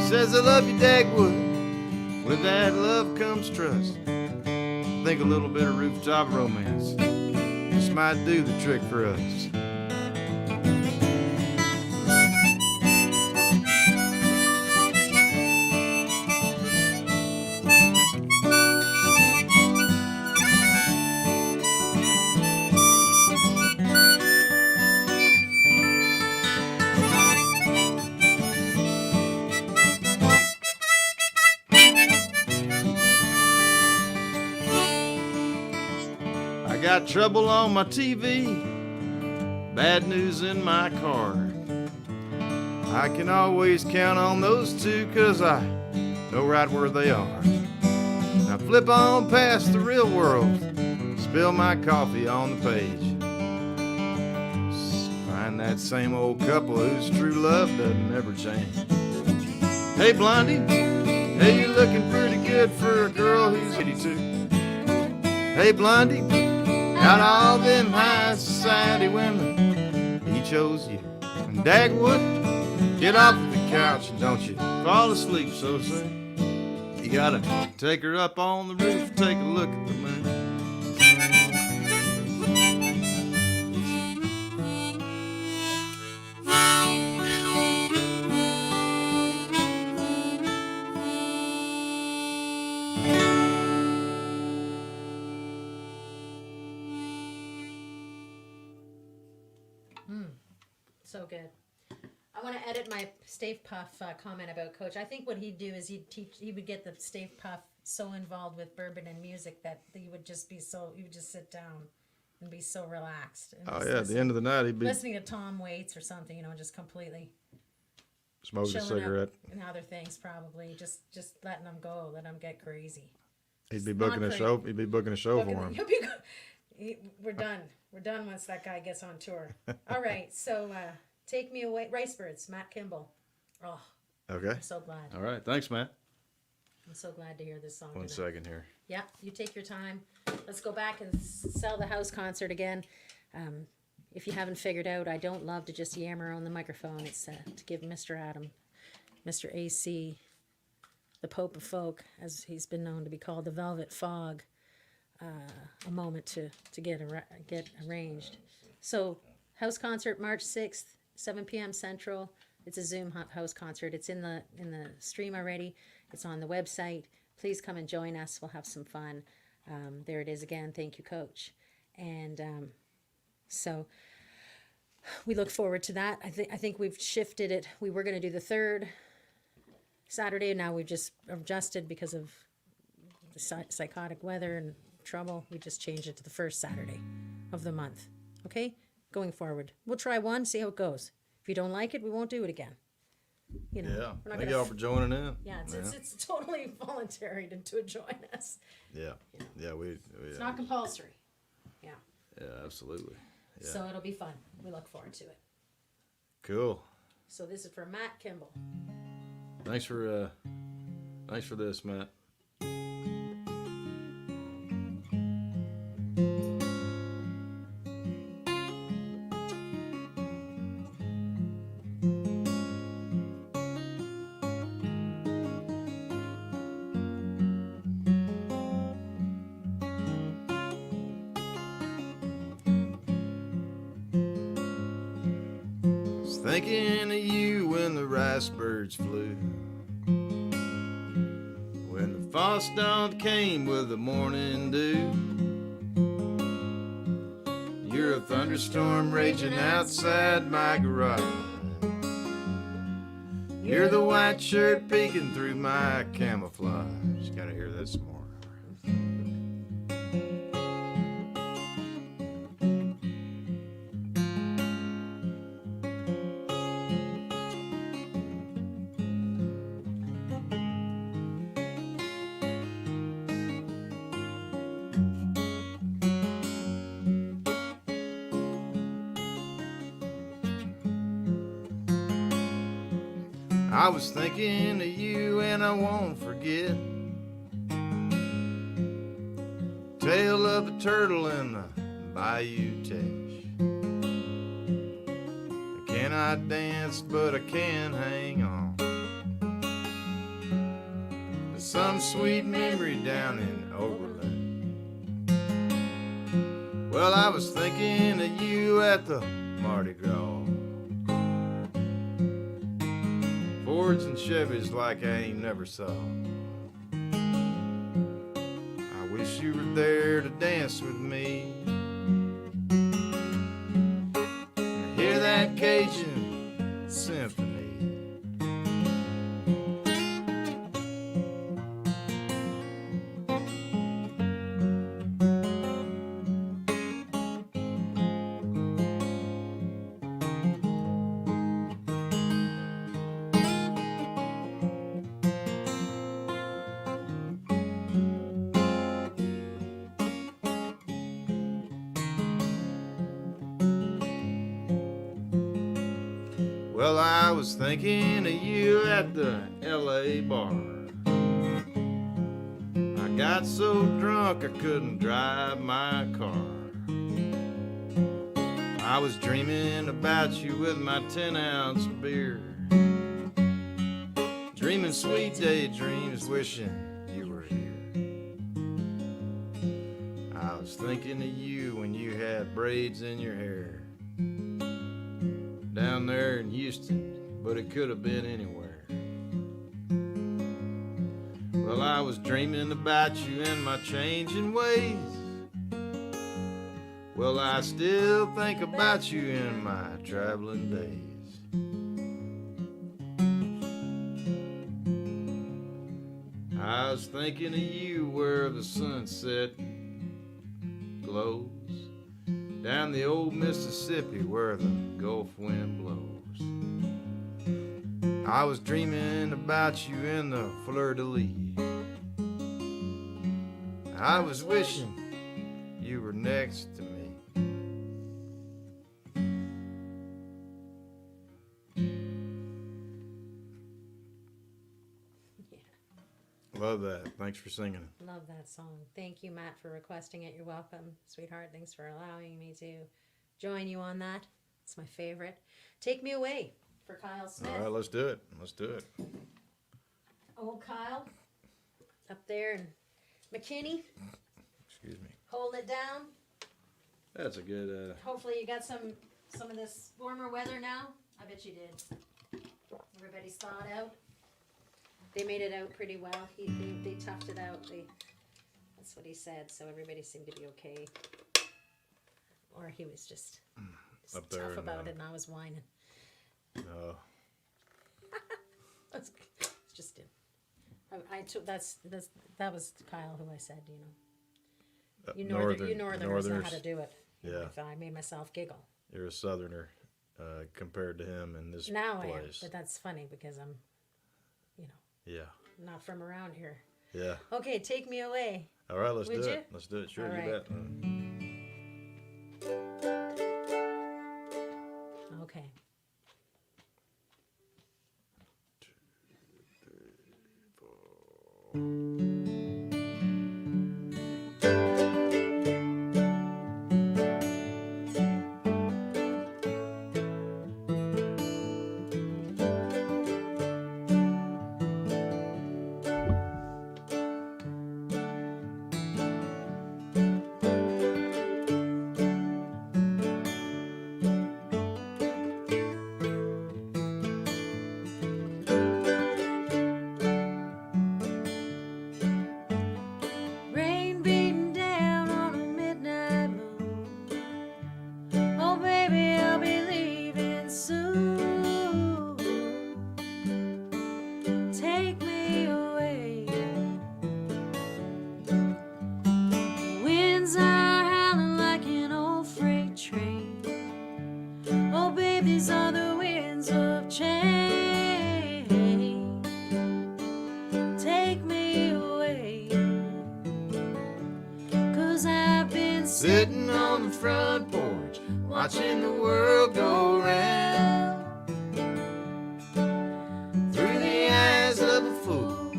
Says I love you, Dagwood, with that love comes trust. Think a little bit of rooftop romance, this might do the trick for us. got trouble on my TV, bad news in my car. I can always count on those two, 'cause I know right where they are. Now flip on past the real world, spill my coffee on the page. Find that same old couple whose true love doesn't ever change. Hey Blondie, hey, you're looking pretty good for a girl who's 82. Hey Blondie, out of all them high society women, he chose you. And Dagwood, get off of the couch and don't you fall asleep so soon. You gotta take her up on the roof, take a look at the moon. So good. I want to edit my Stave Puff comment about Coach. I think what he'd do is he would get the Stave Puff so involved with bourbon and music that he would just sit down and be so relaxed. And Oh yeah, at the end of the night he'd be listening to Tom Waits or something, just completely smoking a chilling cigarette. out and other things probably. Just letting them go, let them get crazy. He'd be booking a show. He'd be booking a show for him. We're done. We're done once that guy gets on tour. All right, so take me away. Ricebirds, Matt Kimball. Oh, Okay. I'm so glad. All right, thanks, man. I'm so glad to hear this song. One tonight. second here. Yeah, you take your time. Let's go back and sell the house concert again. If you haven't figured out, I don't love to just yammer on the microphone. It's to give Mr. Adam, Mr. AC, the Pope of Folk, as he's been known to be called, the Velvet Fog, a moment to get arranged. So, house concert March 6th, 7 p.m. Central. It's a Zoom house concert. It's in the stream already. It's on the website. Please come and join us. We'll have some fun. There it is again. Thank you, Coach. And so we look forward to that. I think we've shifted it. We were going to do the third Saturday. Now we've just adjusted because of the psychotic weather and trouble. We just changed it to the first Saturday of the month. Okay? Going forward. We'll try one, see how it goes. If you don't like it, we won't do it again. Yeah. We're not Thank gonna y'all for joining in. Yeah, it's totally voluntary to join us. Yeah. Yeah. It's not compulsory. Yeah. Yeah. Absolutely. Yeah. So it'll be fun. We look forward to it. Cool. So this is for Matt Kimball. Thanks for this, Matt. Thinking of you when the rice birds flew, when the false dawn came with the morning dew. You're a thunderstorm raging outside my garage. You're the white shirt peeking through my camouflage. Gotta hear that some more. I was thinking of you and I won't forget. Tale of a turtle in the Bayou Teche. I cannot dance, but I can hang on to some sweet memory down in Oberlin. Well, I was thinking of you at the Mardi Gras. Fords and Chevys like I ain't never saw. I wish you were there to dance with me. Hear that Cajun symphony. Well, I was thinking of you at the LA bar. I got so drunk I couldn't drive my car. I was dreaming about you with my 10-ounce beer. Dreaming sweet daydreams, wishing you were here. I was thinking of you when you had braids in your hair. Down there in Houston, but it could have been anywhere. Well, I was dreaming about you in my changing ways. Well, I still think about you in my traveling days. I was thinking of you where the sunset glows, down the old Mississippi where the Gulf wind blows. I was dreaming about you in the fleur-de-lis. I was wishing you were next to me. Love that. Thanks for singing. Love that song. Thank you, Matt, for requesting it. You're welcome, sweetheart. Thanks for allowing me to join you on that. It's my favorite. Take Me Away for Kyle Smith. All right, let's do it. Let's do it. Old Kyle up there in McKinney, Excuse me. holding it down. That's a good. Hopefully you got some of this warmer weather now. I bet you did. Everybody's thawed out. They made it out pretty well. They toughed it out. That's what he said. So everybody seemed to be okay. Or he was just Up there tough and, about it, and I was whining. No. It's just it. I took that was Kyle who I said, you Northerners know how to do it. Yeah. I made myself giggle. You're a Southerner compared to him in this Now place. I am, but that's funny because I'm, Yeah. not from around here. Yeah. Okay, take me away. All right, let's Would do you? it. Let's do it. Sure, All you right. bet. Okay. Rain beating down on a midnight moon. Oh, baby, I'll be leaving soon. Take me away. The winds are howling like an old freight train. Oh, babe, these are the winds of change. Take me away. 'Cause I've been Sitting on the front porch, watching the world go round. Through the eyes of a fool,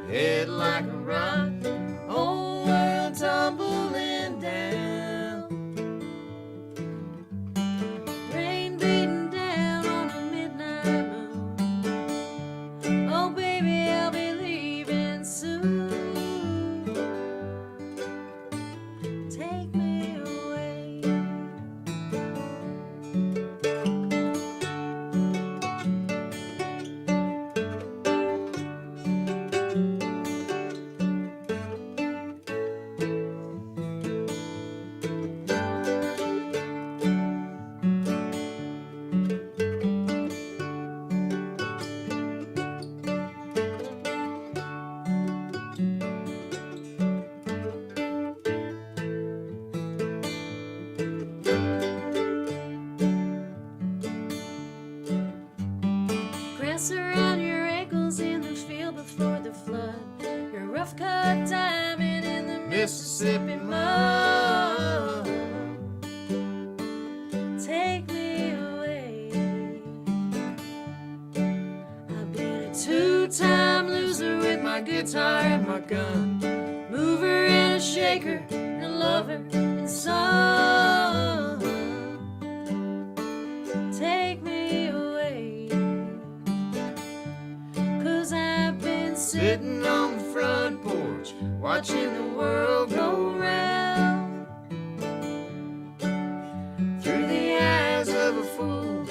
head like a rock, whole world tumbling down. rain beating down on a midnight moon. Oh, baby, I'll be leaving soon. Take me away. Grass around your ankles in the field before the flood. Your rough cut diamond in the Mississippi mud. Take me away. my guitar and my gun, mover and a shaker, and a lover and son. Take me away, 'cause I've been sitting on the front porch, watching the world go round. Through the eyes of a fool,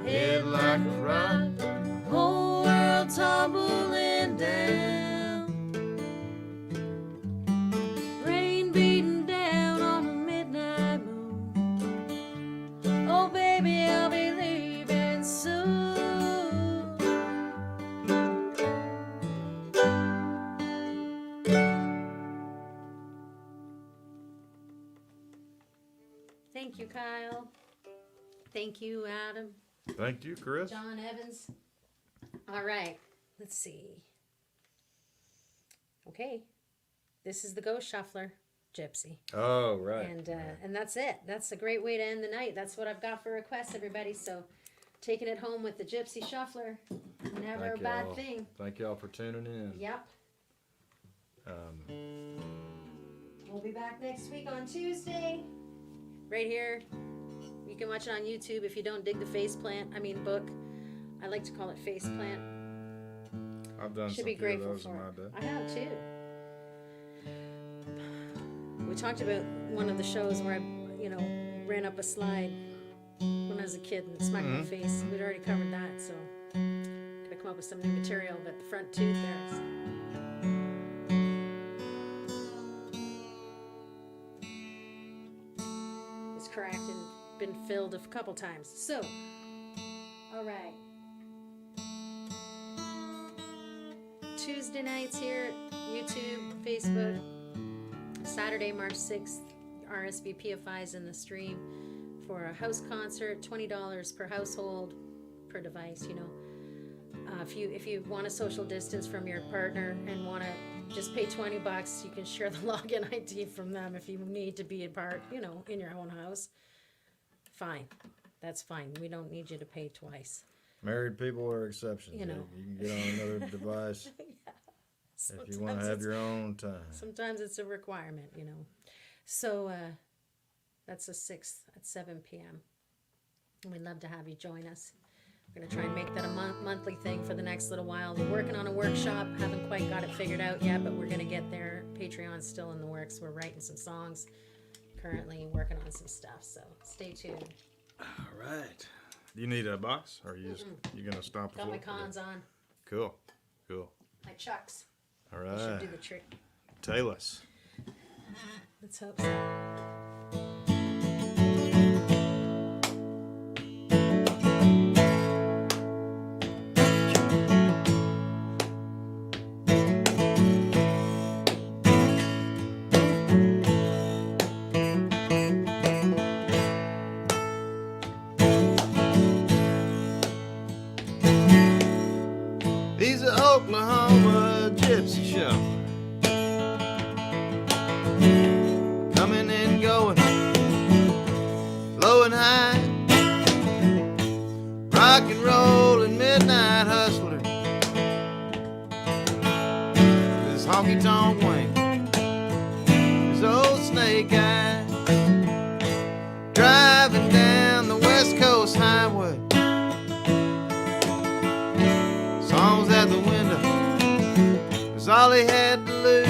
head like a rock, the whole world tumbling down. Rain beating down on a midnight moon. Oh baby, I'll be leaving soon. Thank you, Kyle. Thank you, Adam. Thank you, Chris. John Evans. All right, let's see. Okay, this is the Ghost Shuffler, Gypsy. Oh, right. And that's it. That's a great way to end the night. That's what I've got for requests, everybody. So taking it home with the Gypsy Shuffler, never a bad thing. Thank y'all for tuning in. Yep. We'll be back next week on Tuesday. Right here. You can watch it on YouTube if you don't dig the book. I like to call it face plant. I've done Should some be few of grateful those in for my it. day. I have too. We talked about one of the shows where I, ran up a slide when I was a kid and smacked my face. We'd already covered that, so gotta come up with some new material. But the front tooth there is cracked and been filled a couple times. So, all right. Tuesday nights here at YouTube, Facebook. Saturday, March 6th, RSVPFI's in the stream for a house concert, $20 per household, per device, If you want to social distance from your partner and want to just pay $20, you can share the login ID from them if you need to be apart, in your own house. Fine. That's fine. We don't need you to pay twice. Married people are exceptions. You know. You can get on another device if you want to have your own time. Sometimes it's a requirement, So that's the 6th at 7 p.m. We'd love to have you join us. We're going to try and make that a monthly thing for the next little while. We're working on a workshop. Haven't quite got it figured out yet, but we're going to get there. Patreon's still in the works. We're writing some songs. Currently working on some stuff, so stay tuned. All right. Do you need a box, or you gonna stomp the Got floor? my cons on. Cool. My chucks. All They should right. do the trick. Tell us. Let's hope so. He's an Oklahoma gypsy shuffler, coming and going, low and high, rock and roll and midnight hustler, his honky tonk wing, his old snake eye, driving down the West Coast highway. Songs at the window was all he had to lose.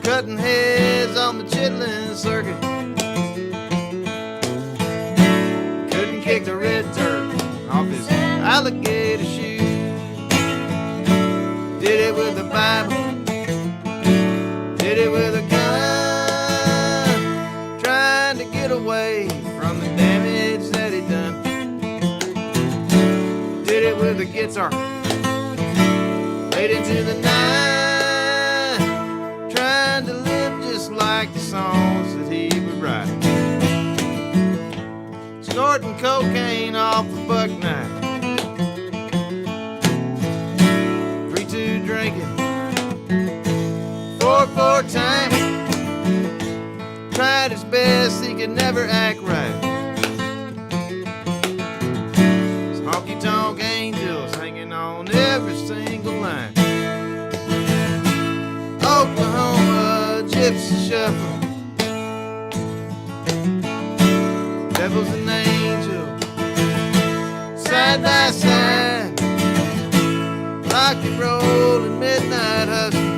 Cutting heads on the chitlin circuit. Couldn't kick the red turd off his alligator shoes. Did it with the Bible. Did it with a gun. Trying to get away from the damage that he done. Did it with a guitar, late into the night, trying to live just like the songs that he would write. Snorting cocaine off a buck knife, 3-2 drinking, 4-4 timing. Tried his best, he could never act right. Honky tonk angels hanging on every single line. rose and angel, side by side, rock and roll and midnight hustle.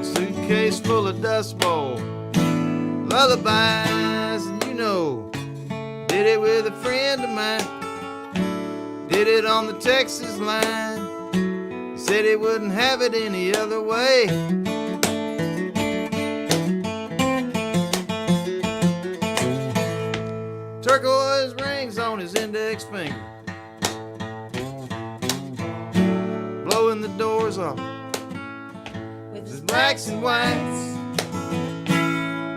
Suitcase full of dust bowl lullabies, and you know, did it with a friend of mine. Did it on the Texas line. He said he wouldn't have it any other way. Turquoise rings on his index finger, blowing the doors off With his blacks and whites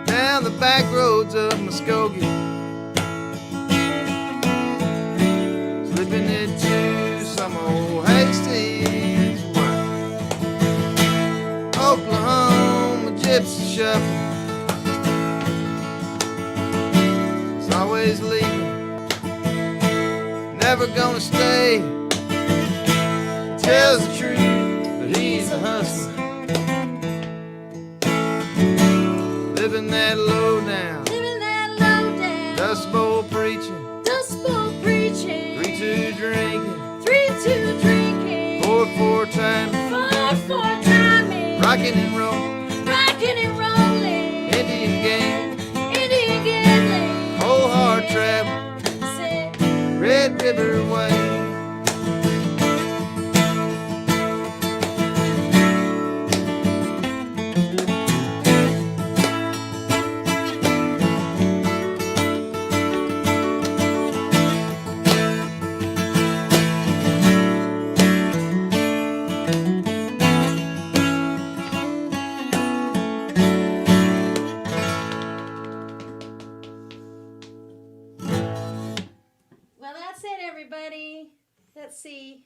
down the back roads of Muskogee, slipping into some old Hastings wine. Oklahoma gypsy shuffle, it's always leaving, never gonna stay. Tells the truth, but he's a hustler, living that low down, living that low down, Dust Bowl preaching, Dust Bowl preaching, 3-2 drinking, 3-2 drinking, 4-4 time, 4-4 timing, rocking and roll, rocking and rolling, Indian game, Indian gambling, whole hard travel, say, Red River way. well, that's it, everybody. Let's see.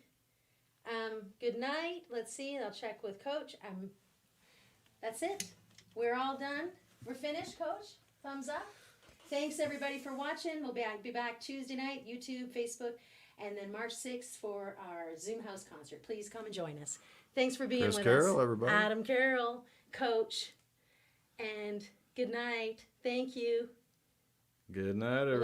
Good night. Let's see. I'll check with Coach. That's it. We're all done. We're finished, Coach. Thumbs up. Thanks, everybody, for watching. We'll be back Tuesday night, YouTube, Facebook, and then March 6th for our Zoom House concert. Please come and join us. Thanks for being Chris with Carroll, us. everybody. Adam Carroll, Coach, and good night. Thank you. Good night, everybody.